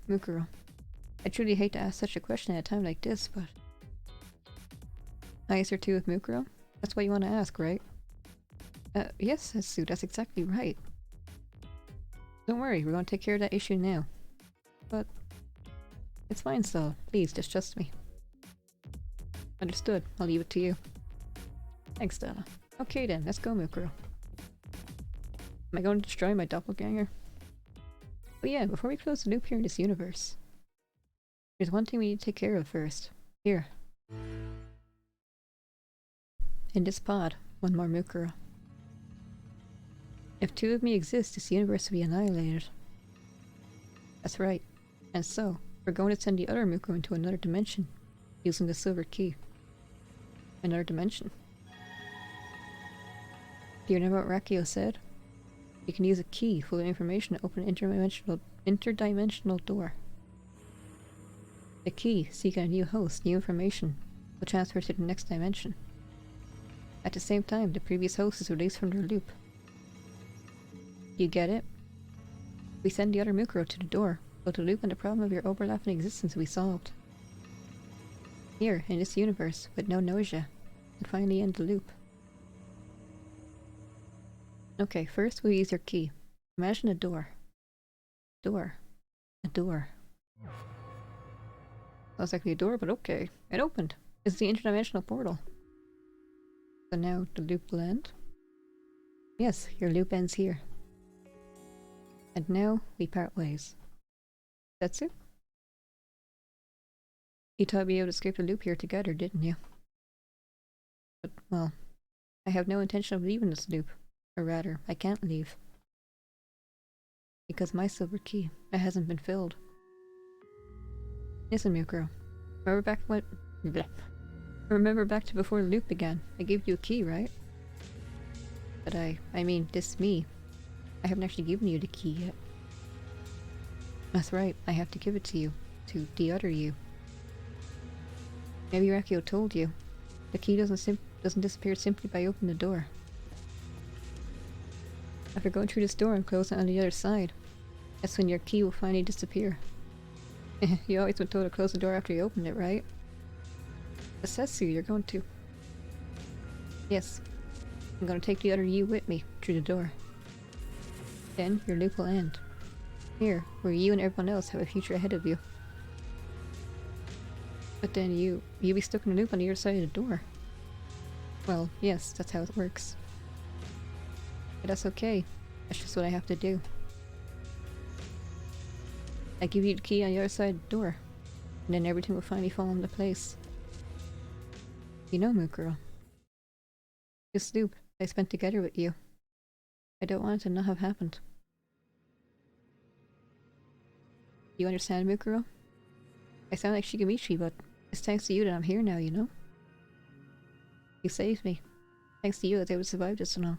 Mukuro. I truly hate to ask such a question at a time like this, but... Nicer too with Mukuro? That's what you want to ask, right? Yes, Setsu, that's exactly right. Don't worry, we're going to take care of that issue now. But... It's fine, so please, just trust me. Understood. I'll leave it to you. Thanks, Dana. Okay then, let's go, Mukuro. Am I going to destroy my doppelganger? But yeah, before we close the loop here in this universe, there's one thing we need to take care of first. Here. In this pod, one more Mukuro. If two of me exist, this universe will be annihilated. That's right. And so, we're going to send the other Mukuro into another dimension, using the silver key. Another dimension. Do you remember what Rakio said? You can use a key full of information to open an interdimensional door. The key, seeking a new host, new information, will transfer to the next dimension. At the same time, the previous host is released from their loop. You get it? We send the other Mukuro to the door, but the loop and the problem of your overlapping existence will be solved. Here, in this universe, with no Gnosia, and finally end the loop. Okay, first we'll use your key. Imagine a door. A door. Sounds like a door, but okay. It opened. It's the interdimensional portal. So now the loop will end? Yes, your loop ends here. And now we part ways. That's it? You thought we'd be able to escape the loop here together, didn't you? But, well, I have no intention of leaving this loop. Or rather, I can't leave. Because my silver key, it hasn't been filled. Listen, Mukuro. Remember back to before the loop began. I gave you a key, right? But I mean, this me. I haven't actually given you the key yet. That's right, I have to give it to you. To the other you. Maybe Rakio told you. The key doesn't disappear simply by opening the door. After going through this door and closing it on the other side, that's when your key will finally disappear. You always been told to close the door after you opened it, right? But Setsu, you're going to... Yes. I'm going to take the other you with me through the door. Then your loop will end. Here, where you and everyone else have a future ahead of you. But then you'll be stuck in a loop on the other side of the door. Well, yes, that's how it works. But that's okay. That's just what I have to do. I give you the key on the other side of the door, and then everything will finally fall into place. You know, Mukuro. This loop I spent together with you. I don't want it to not have happened. You understand, Mukuro? I sound like Shigemichi, but it's thanks to you that I'm here now, you know? You saved me. Thanks to you I was able to survive this and all.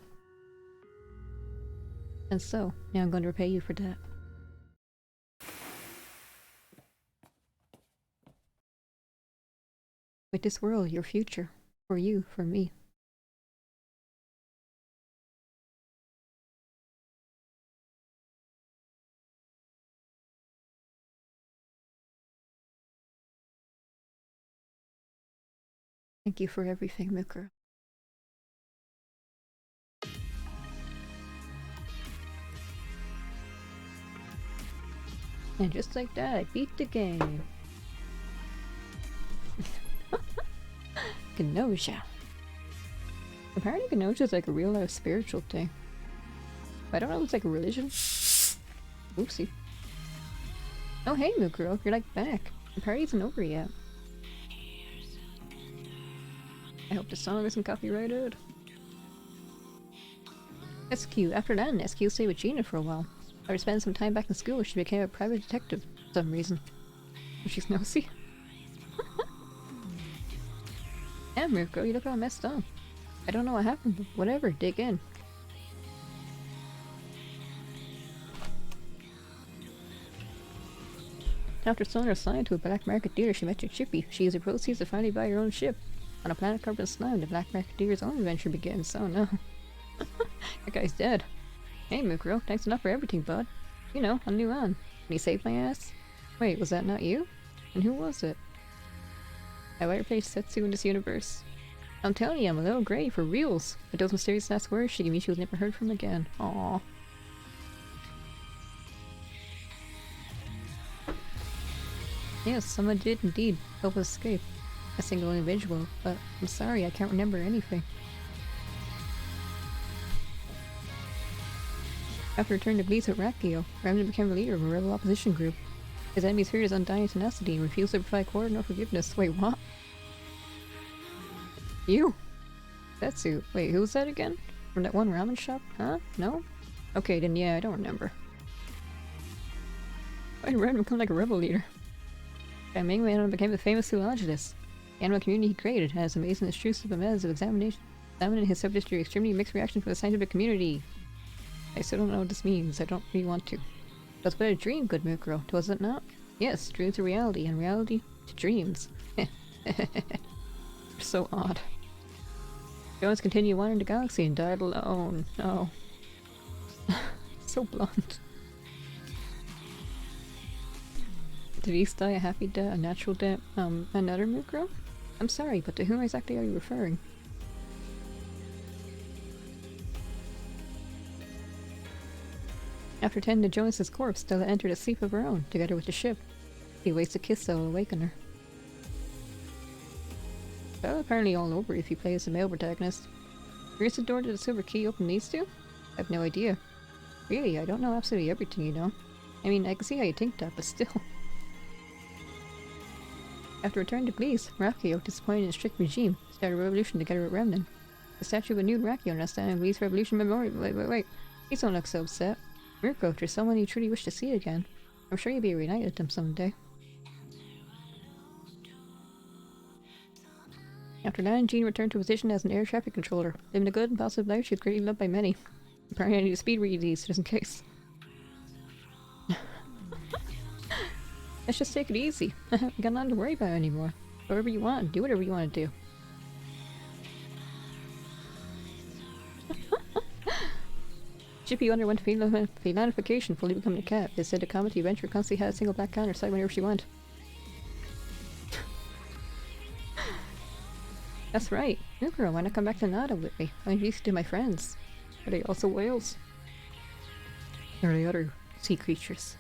And so, now I'm going to repay you for that. With this world, your future. For you, for me. Thank you for everything, Mukuro. And just like that, I beat the game. Gnosia. Apparently Gnosia is like a real life spiritual thing. I don't know if it's like a religion. Oopsie. Oh hey, Mukuro, you're like back. The party isn't over yet. I hope the song isn't copyrighted. SQ. After that, SQ stayed with Gina for a while. After spending some time back in school, she became a private detective for some reason. She's nosy. Damn, Mirko, you look all messed up. I don't know what happened, but whatever, dig in. After selling her slime to a black market dealer, she met your Chippy. She used the proceeds to finally buy her own ship. On a planet covered in slime, the black market dealer's own adventure begins. Oh no. That guy's dead. Hey, Mukuro, thanks enough for everything, bud. You know, a new on. Can you save my ass? Wait, was that not you? And who was it? I let her play Setsu in this universe. I'm telling you, I'm a little grey for reals. With those mysterious last words, she gave me she was never heard from again. Aww. Yes, someone did indeed help us escape. A single individual, but I'm sorry, I can't remember anything. After returning to Bleeds with Rakio, Remnant became the leader of a rebel opposition group. His enemies feared his undying tenacity and refused to provide quarter nor forgiveness. Wait, what? You? Setsu. Wait, who was that again? From that one ramen shop? Huh? No? Okay, then yeah, I don't remember. Why did Remnant become like a rebel leader? That Mingman became the famous zoologist. The animal community he created has amazing intrusive methods of examining his subjects to extremely mixed reaction from the scientific community. I still don't know what this means. I don't really want to. That's but a dream, good Mukuro, was it not? Yes, dreams to reality, and reality to dreams. So odd. Jones continued wandering the galaxy and died alone. No. So blunt. Did East die a happy death, a natural death? Another Mukuro? I'm sorry, but to whom exactly are you referring? After tending to Jonas's corpse, Stella entered a sleep of her own, together with the ship. He waits to kiss that will awaken her. Stella apparently all over if you play as a male protagonist. Here's the door to the silver key open these two? I have no idea. Really, I don't know absolutely everything, you know. I mean, I can see how you think that, but still. After returning to Greece, Rakio, disappointed in a strict regime, started a revolution together with Remnant. The statue of a nude Rakio now standing in Greece Revolution Memorial. Wait. Please don't look so upset. Mirko, if there's someone you truly wish to see again, I'm sure you'll be reunited with them someday. After that, Jean returned to a position as an air traffic controller. Living a good and positive life, she was greatly loved by many. Apparently I need to speed read these just in case. Let's just take it easy. I haven't got nothing to worry about anymore. Go wherever you want, do whatever you want to do. Chippy underwent felinification, fully becoming a cat. They said to comment the adventure constantly had a single black cat on her side whenever she went. That's right. Mukuro, why not come back to Nada with me? I introduce you to my friends. Are they also whales? Or are they other sea creatures?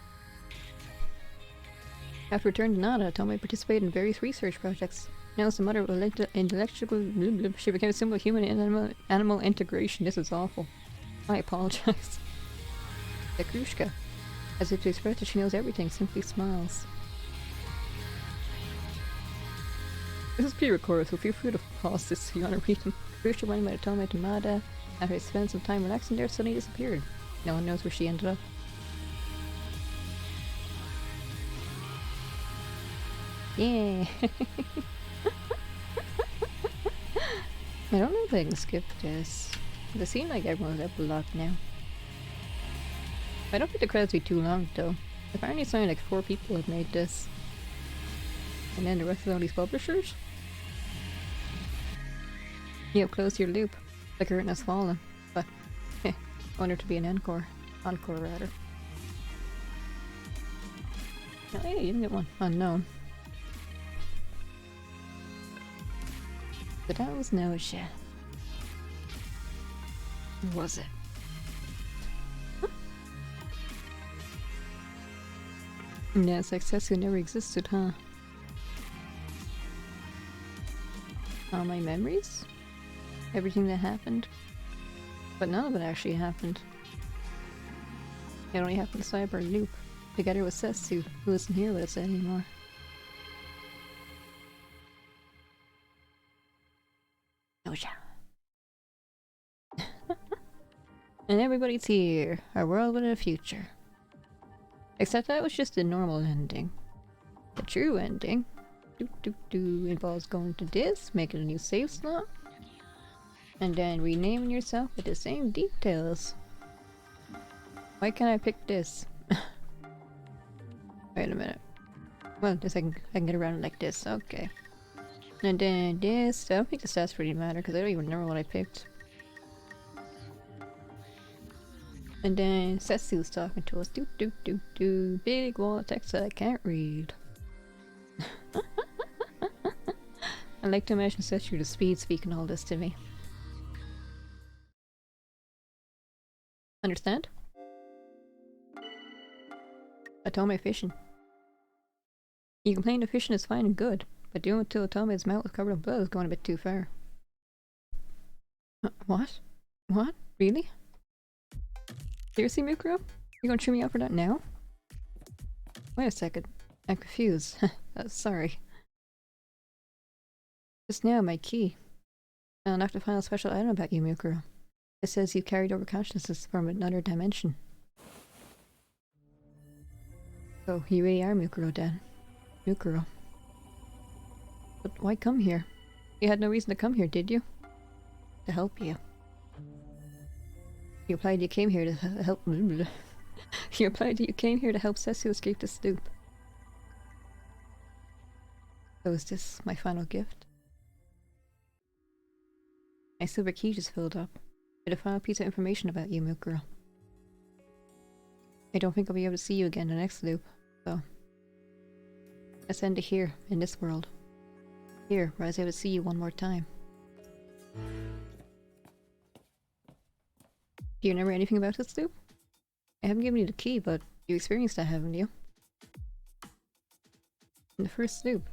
After returning to Nada, Tomei participated in various research projects. Now as the mother of intellectual she became a symbol of human and animal integration. This is awful. I apologize. Zakrushka, as if to express that she knows everything, simply smiles. This is pre-recorded, so feel free to pause this if you want to read them. Zakrushka went by Tomei to Nada. After he spent some time relaxing there, suddenly disappeared. No one knows where she ended up. Yeah. I don't know if I can skip this. It seems like everyone's up a lot now. I don't think the credits will be too long though. Apparently it's only like 4 people have made this. And then the rest of all these publishers? You have closed your loop. The curtain has fallen. But, I want it to be an encore. Encore rather. Oh, hey, you didn't get one. Unknown. But that was Gnosia. Or was it? Yeah, success who never existed, huh? All my memories? Everything that happened? But none of it actually happened. It only happened to cyber loop, together with Setsu, who isn't here with us anymore. Gnosia. And everybody's here. Our world with a future. Except that was just a normal ending. The true ending involves going to this, making a new save slot, and then renaming yourself with the same details. Why can't I pick this? Wait a minute. Well, this I can get around like this, okay. And then this, I don't think the stats really matter because I don't even remember what I picked. And then Setsu's talking to us. Big wall of text that I can't read. I like to imagine Setsu the speed speaking all this to me. Understand? Otome fishing. You complain the fishing is fine and good, but doing it till Otome's mouth was covered in blood is going a bit too far. What? What? Really? Seriously, Mikuro? You gonna chew me out for that now? Wait a second. I'm confused. Sorry. Just now, my key. I unlocked a final special item about you, Mikuro. It says you carried over consciousness from another dimension. So, you really are Mikuro, then. Mikuro. But why come here? You had no reason to come here, did you? To help you. You implied you came here to help. You implied that you came here to help Setsu escape this loop. So is this my final gift? My silver key just filled up with a final piece of information about you, Mikuro. I don't think I'll be able to see you again in the next loop, so let's end it here, in this world. Here, where I was able to see you one more time. Do you remember anything about this loop? I haven't given you the key, but you experienced that, haven't you? In the first loop,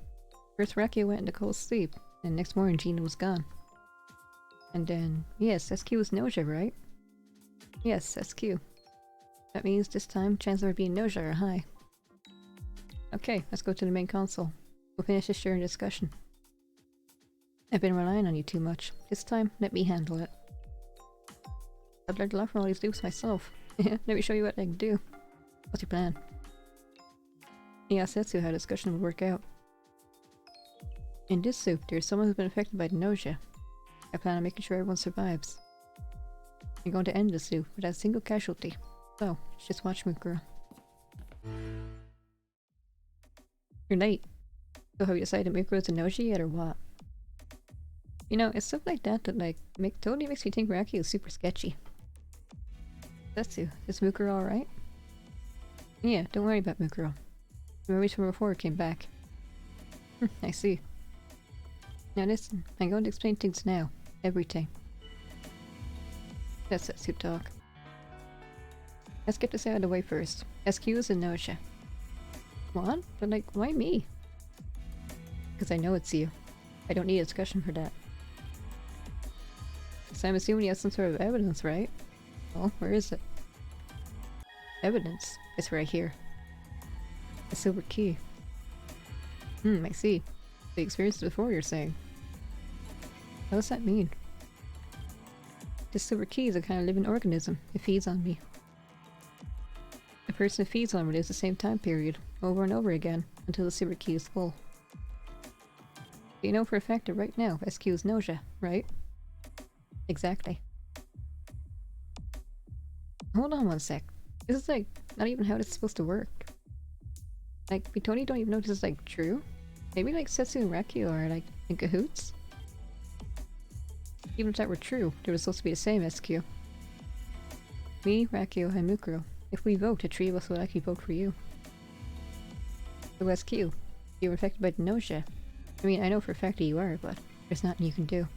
first Rakia went into cold sleep, and next morning Gina was gone. And then, yes, SQ was Gnosia, right? Yes, SQ. That means this time chances of being Gnosia are high. Okay, let's go to the main console. We'll finish this during discussion. I've been relying on you too much. This time, let me handle it. I've learned a lot from all these loops myself. Let me show you what I can do. What's your plan? He asked Setsu how discussion would work out. In this loop, there's someone who's been affected by the nausea. I plan on making sure everyone survives. I'm going to end this loop without a single casualty. So, just watch me, girl. You're late. So have you decided to make Rose a nausea yet or what? You know, it's stuff like that that totally makes me think Raki is super sketchy. Setsu, is Mukuro alright? Yeah, don't worry about Mukuro. The memories from before came back. I see. Now listen, I'm going to explain things now. Everything. That's Setsu talk. Let's get this out of the way first. SQ is a nausea. What? But why me? Because I know it's you. I don't need a discussion for that. So I'm assuming you have some sort of evidence, right? Well, where is it? Evidence. It's right here. A silver key. I see. You experienced it before, you're saying. What does that mean? This silver key is a kind of living organism. It feeds on me. The person it feeds on relives the same time period, over and over again, until the silver key is full. You know for a fact that right now, SQ is nausea, right? Exactly. Hold on one sec. This is not even how this is supposed to work. We totally don't even know if this is true. Maybe Setsu and Raikyu are in cahoots? Even if that were true, they were supposed to be the same SQ. Me, Raikyu, and Mukuro. If we vote, the three of us will actually vote for you. So SQ, you were affected by the nausea. I mean, I know for a fact that you are, but there's nothing you can do.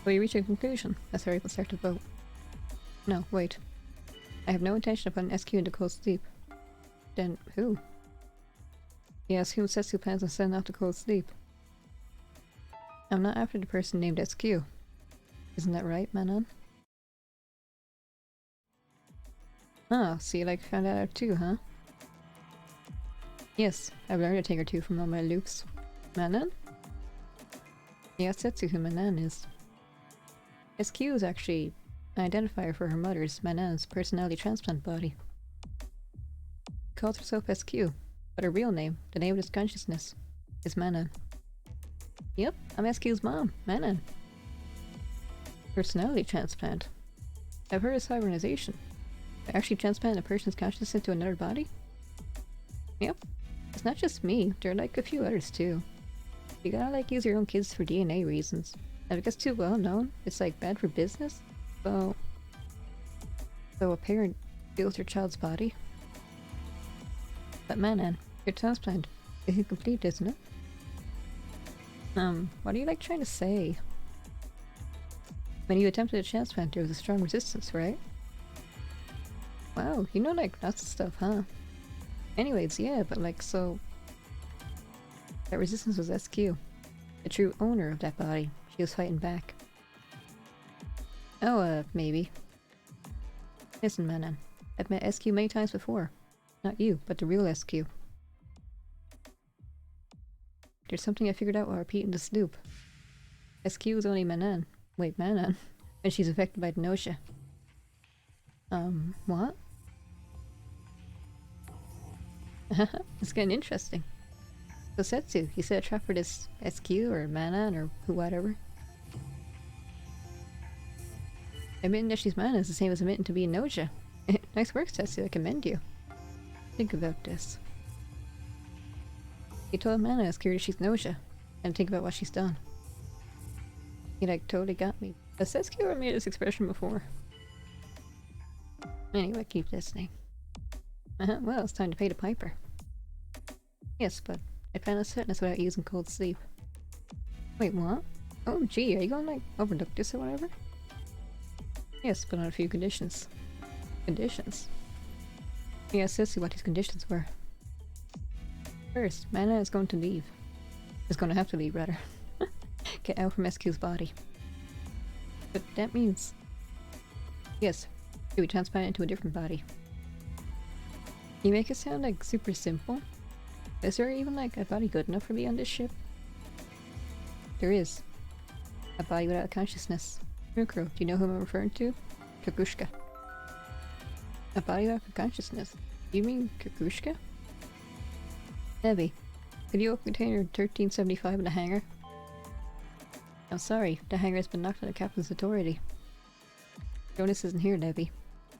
Well, you reach a conclusion. That's where we can start to vote. No, wait. I have no intention of putting SQ into cold sleep. Then who? Yes, whom Setsu plans on sending off to cold sleep. I'm not after the person named SQ. Isn't that right, Manon? Oh, so you like found that out too, huh? Yes, I've learned a thing or two from all my loops. Manan? Yeah, Setsu who Manan is. SQ is actually an identifier for her mother's, Manan's, personality transplant body. She calls herself SQ, but her real name, the name of this consciousness, is Manan. Yep, I'm SQ's mom, Manan. Personality transplant. I've heard of cybernization. They actually transplant a person's consciousness into another body? Yep. It's not just me, there are like a few others too. You gotta like use your own kids for DNA reasons. And if it gets too well known, it's like bad for business. So a parent steals their child's body. But Manan, your transplant is incomplete, isn't it? What are you like trying to say? When you attempted a transplant, there was a strong resistance, right? Wow, you know like lots of stuff, huh? Anyways, yeah, but like so... That resistance was SQ. The true owner of that body. She was fighting back. Oh, maybe. Listen, Manan. I've met SQ many times before. Not you, but the real SQ. There's something I figured out while repeating this loop. SQ is only Manan. Wait, Manan. And she's affected by Gnosia. What? It's getting interesting. So Setsu, you set a trap for this SQ or Manan or who whatever. Admitting that she's Manan is the same as admitting to being Gnosia. Nice work, Setsu, I commend you. Think about this. You told Mana is curious she's Gnosia, and think about what she's done. You like totally got me. Has Setsu ever made this expression before? Anyway, keep listening. Well, it's time to pay the piper. Yes, but I plan on setting this without using cold sleep. Wait, what? Oh gee, are you gonna like overlook this or whatever? Yes, but on a few conditions. Conditions? Yeah, Setsu what these conditions were. First, Mana is going to leave. Is going to have to leave, rather. Get out from SQ's body. But that means... Yes, she will transplant into a different body. You make it sound like super simple. Is there even like a body good enough for me on this ship? There is. A body without consciousness. Mukro, do you know who I'm referring to? Kukushka. A body without consciousness. Do you mean Kukushka? Debbie, could you open container 1375 in the hangar? I'm sorry, the hangar has been knocked on the captain's authority. Jonas isn't here, Debbie.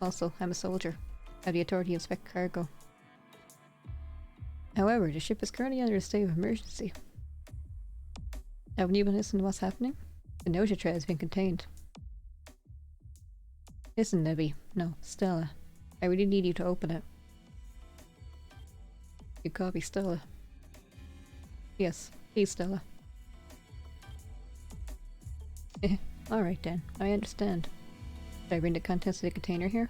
Also, I'm a soldier. I have the authority to inspect cargo. However, the ship is currently under a state of emergency. Haven't you been listening to what's happening? The Gnosia threat has been contained. Listen, Debbie. No, Stella. I really need you to open it. You copy, Stella? Yes, please, Stella. Alright then, I understand. Should I bring the contents of the container here?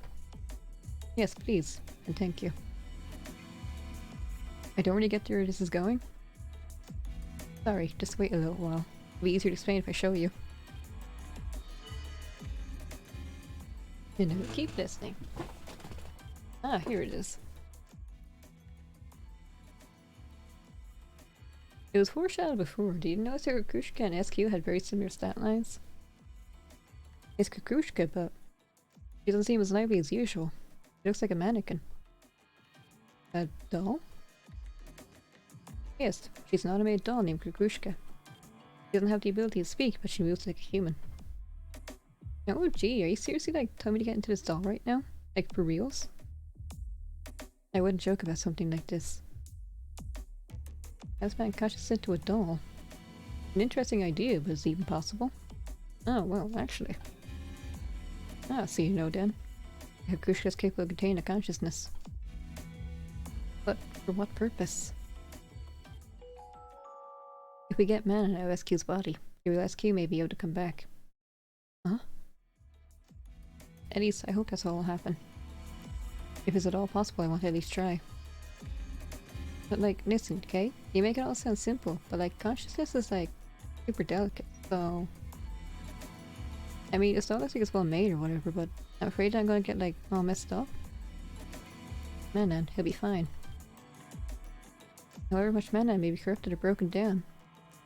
Yes, please, and thank you. I don't really get where this is going. Sorry, just wait a little while. It'll be easier to explain if I show you. You know, keep listening. Ah, here it is. It was foreshadowed before. Did you notice that Kukushka and SQ had very similar stat lines? It's Kukushka, but she doesn't seem as lively as usual. She looks like a mannequin. A doll? Yes, she's an automated doll named Kukushka. She doesn't have the ability to speak, but she moves like a human. Oh gee, are you seriously like telling me to get into this doll right now? Like for reals? I wouldn't joke about something like this. Transplant consciousness into a doll. An interesting idea, but is it even possible? Oh, well, actually. Ah, so you know then. Kukushka is capable of containing a consciousness. But for what purpose? If we get Mana out of SQ's body, the real SQ may be able to come back. Huh? At least, I hope that's what will happen. If it's at all possible, I want to at least try. But like, listen, okay? You make it all sound simple, but like, consciousness is like, super delicate, so... I mean, it's not like it's well made or whatever, but I'm afraid I'm gonna get like, all messed up. Mana, he'll be fine. However much mana may be corrupted or broken down.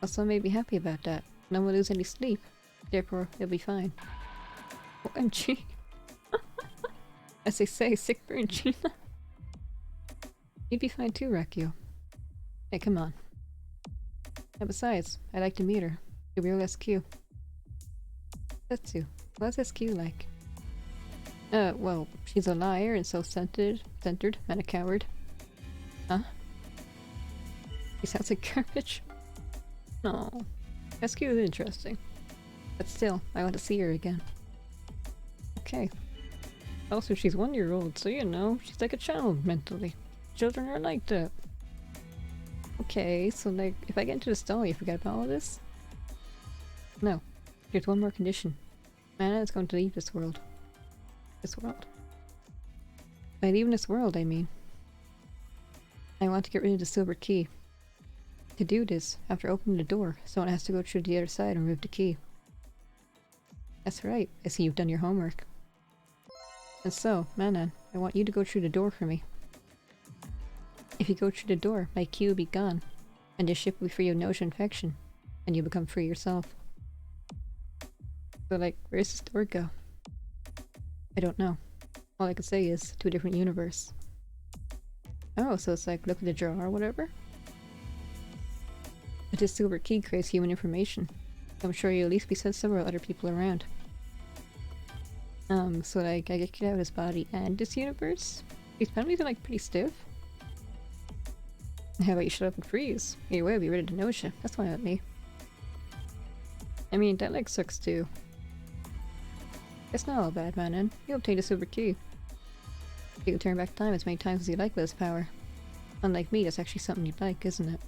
Also may be happy about that. No one will lose any sleep. Therefore, he'll be fine. OMG. As they say, sick burn, Gina. You'd be fine too, Rakio. Hey, come on. And besides, I'd like to meet her. The real SQ. Setsu. What's SQ like? Well, she's a liar and self-centered, and a coward. Huh? He sounds like garbage. No. SQ is interesting. But still, I want to see her again. Okay. Also, she's 1 year old, so you know, she's like a child mentally. Children are like that. Okay, so like, if I get into the stall, you forget about all of this? No. There's one more condition. Mana is going to leave this world. This world? By leaving this world, I mean. I want to get rid of the silver key. To do this, after opening the door, someone has to go through the other side and remove the key. That's right, I see you've done your homework. And so, Manan, I want you to go through the door for me. If you go through the door, my key will be gone, and the ship will be free of Gnosia infection, and you'll become free yourself. So like, where's this door go? I don't know. All I can say is, to a different universe. Oh, so it's like, look at the drawer or whatever? But this silver key creates human information. I'm sure you'll at least be sent several other people around. So like, I get kicked out of his body and this universe? These penalties are like pretty stiff. How about you shut up and freeze? Either way, I'll be rid of the Gnosia. That's fine with me. I mean, that like sucks too. It's not all bad, man. You'll obtain a silver key. You can turn back time as many times as you like with this power. Unlike me, that's actually something you'd like, isn't it?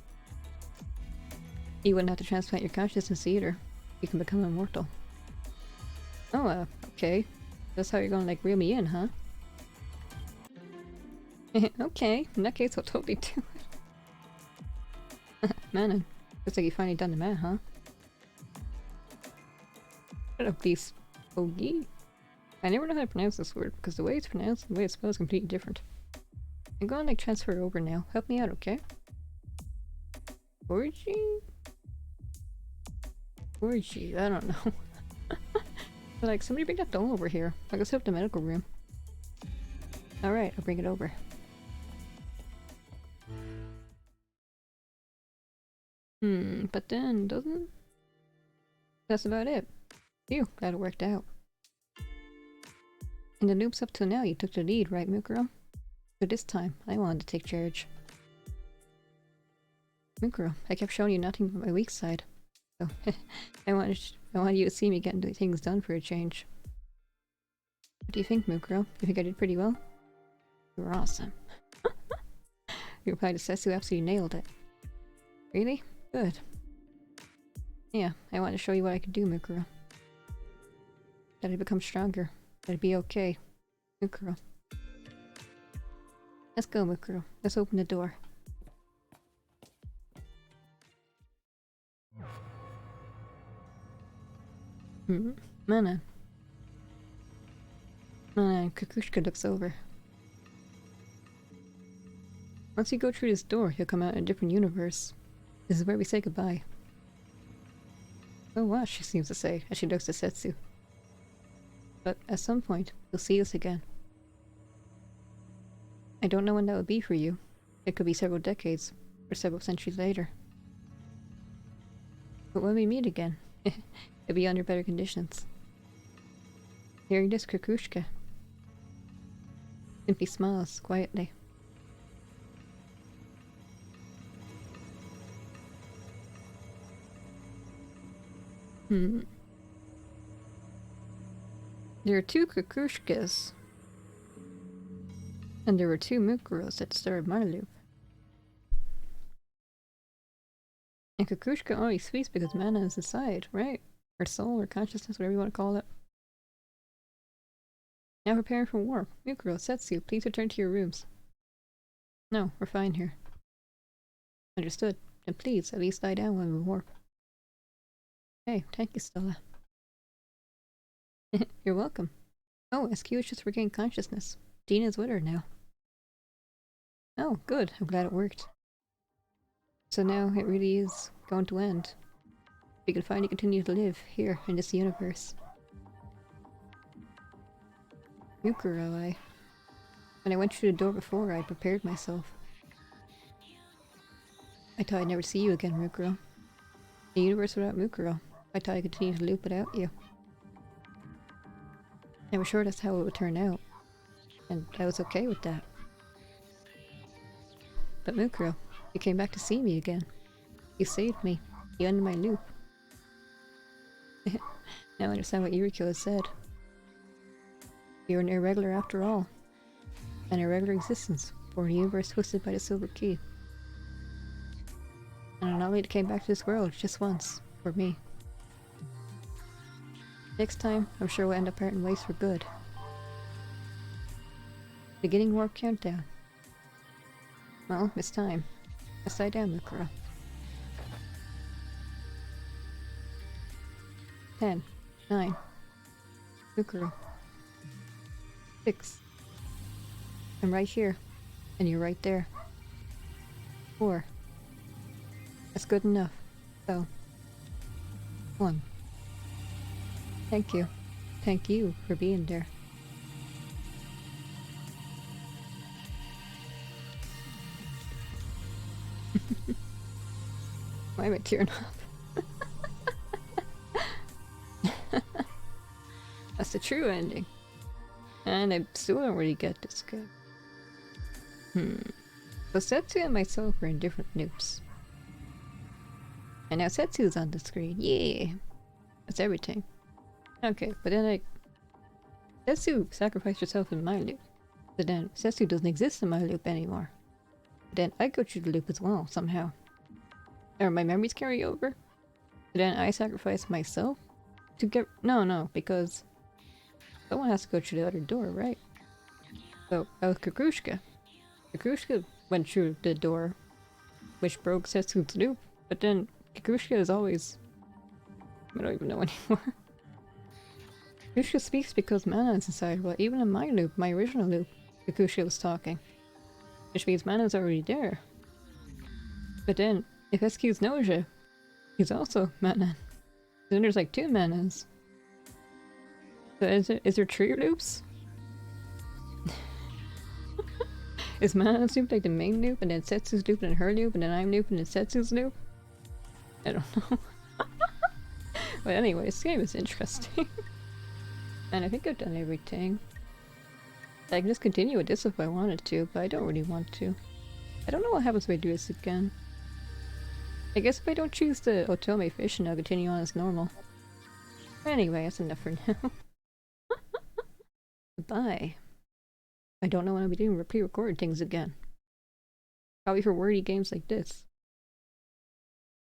You wouldn't have to transplant your consciousness either. You can become immortal. Oh, okay. That's how you're gonna like reel me in, huh? Okay, in that case I'll totally do it. Manon, looks like you finally done the math, huh? Shut up, please. Ogie? I never know how to pronounce this word because the way it's pronounced and the way it's spelled is completely different. I'm gonna like transfer over now. Help me out, okay? Orgy? Orgy, I don't know. But like, somebody bring that doll over here. Like, let's hit up the medical room. Alright, I'll bring it over. But then, doesn't... That's about it. Phew, glad it worked out. In the loops up till now, you took the lead, right, Mukuro? So this time, I wanted to take charge. Mukuro, I kept showing you nothing but my weak side. So, I wanted you to see me getting things done for a change. What do you think, Mukuro? You think I did pretty well? You were awesome. You replied to Setsu, absolutely nailed it. Really? Good. Yeah, I wanted to show you what I could do, Mukuro. That I'd become stronger. That I'd be okay. Mukuro. Let's go, Mukuro. Let's open the door. Mana. Mana, Kukushka looks over. Once you go through this door, you'll come out in a different universe. This is where we say goodbye. Oh wow, she seems to say, as she looks at Setsu. But at some point, you'll see us again. I don't know when that will be for you. It could be several decades, or several centuries later. But when we meet again, it'll be under better conditions. Hearing this, Kukushka simply smiles quietly. There are two Kukushkas. And there were two Mukuros at the start of my loop. And Kukushka only speaks because mana is inside, right? Or soul, or consciousness, whatever you want to call it. Now preparing for war. Mukuro, Setsu, please return to your rooms. No, we're fine here. Understood. Then please, at least lie down when we warp. Hey, thank you, Stella. You're welcome. Oh, SQ has just regained consciousness. Dina's with her now. Oh, good. I'm glad it worked. So now it really is going to end. We can finally continue to live here in this universe. Mukuro, when I went through the door before, I prepared myself. I thought I'd never see you again, Mukuro. A universe without Mukuro. I thought I'd continue to loop without you. I was sure that's how it would turn out. And I was okay with that. But Mukuro, you came back to see me again. You saved me. You ended my loop. Now I understand what Yuriko has said. You're an irregular after all. An irregular existence for a universe twisted by the Silver Key. And an anomaly that came back to this world just once, for me. Next time, I'm sure we'll end up parting ways for good. Beginning warp countdown. Well, it's time. Let's lie down, Mukuro. 10, 9, Mukuro. 6. I'm right here, and you're right there. 4. That's good enough. So, 1. Thank you. Thank you for being there. Why am I tearing up? That's the true ending. And I still don't really get this guy. So Setsu and myself are in different loops. And now Setsu's on the screen. Yeah! That's everything. Okay, but then Setsu sacrificed herself in my loop. But then Setsu doesn't exist in my loop anymore. But then I go through the loop as well, somehow. Or my memories carry over. But then I sacrifice myself to get— No, because someone has to go through the other door, right? So, that was Kukrushka. Kukrushka went through the door, which broke Setsu's loop, but then Kukrushka is always— I don't even know anymore. Kukrushka speaks because Mana is inside, but even in my loop, my original loop, Kukrushka was talking. Which means Mana's already there. But then, if SQ's Gnosia, he's also Mana. Then there's like 2 Manas. So is there 3 loops? Is Mana's loop like the main loop, and then Setsu's loop, and then her loop, and then I'm looping in Setsu's loop? I don't know. But anyway, this game is interesting. And I think I've done everything. I can just continue with this if I wanted to, but I don't really want to. I don't know what happens if I do this again. I guess if I don't choose the Otome fish, and I'll continue on as normal. Anyway, that's enough for now. Bye. I don't know when I'll be doing pre-recorded things again. Probably for wordy games like this.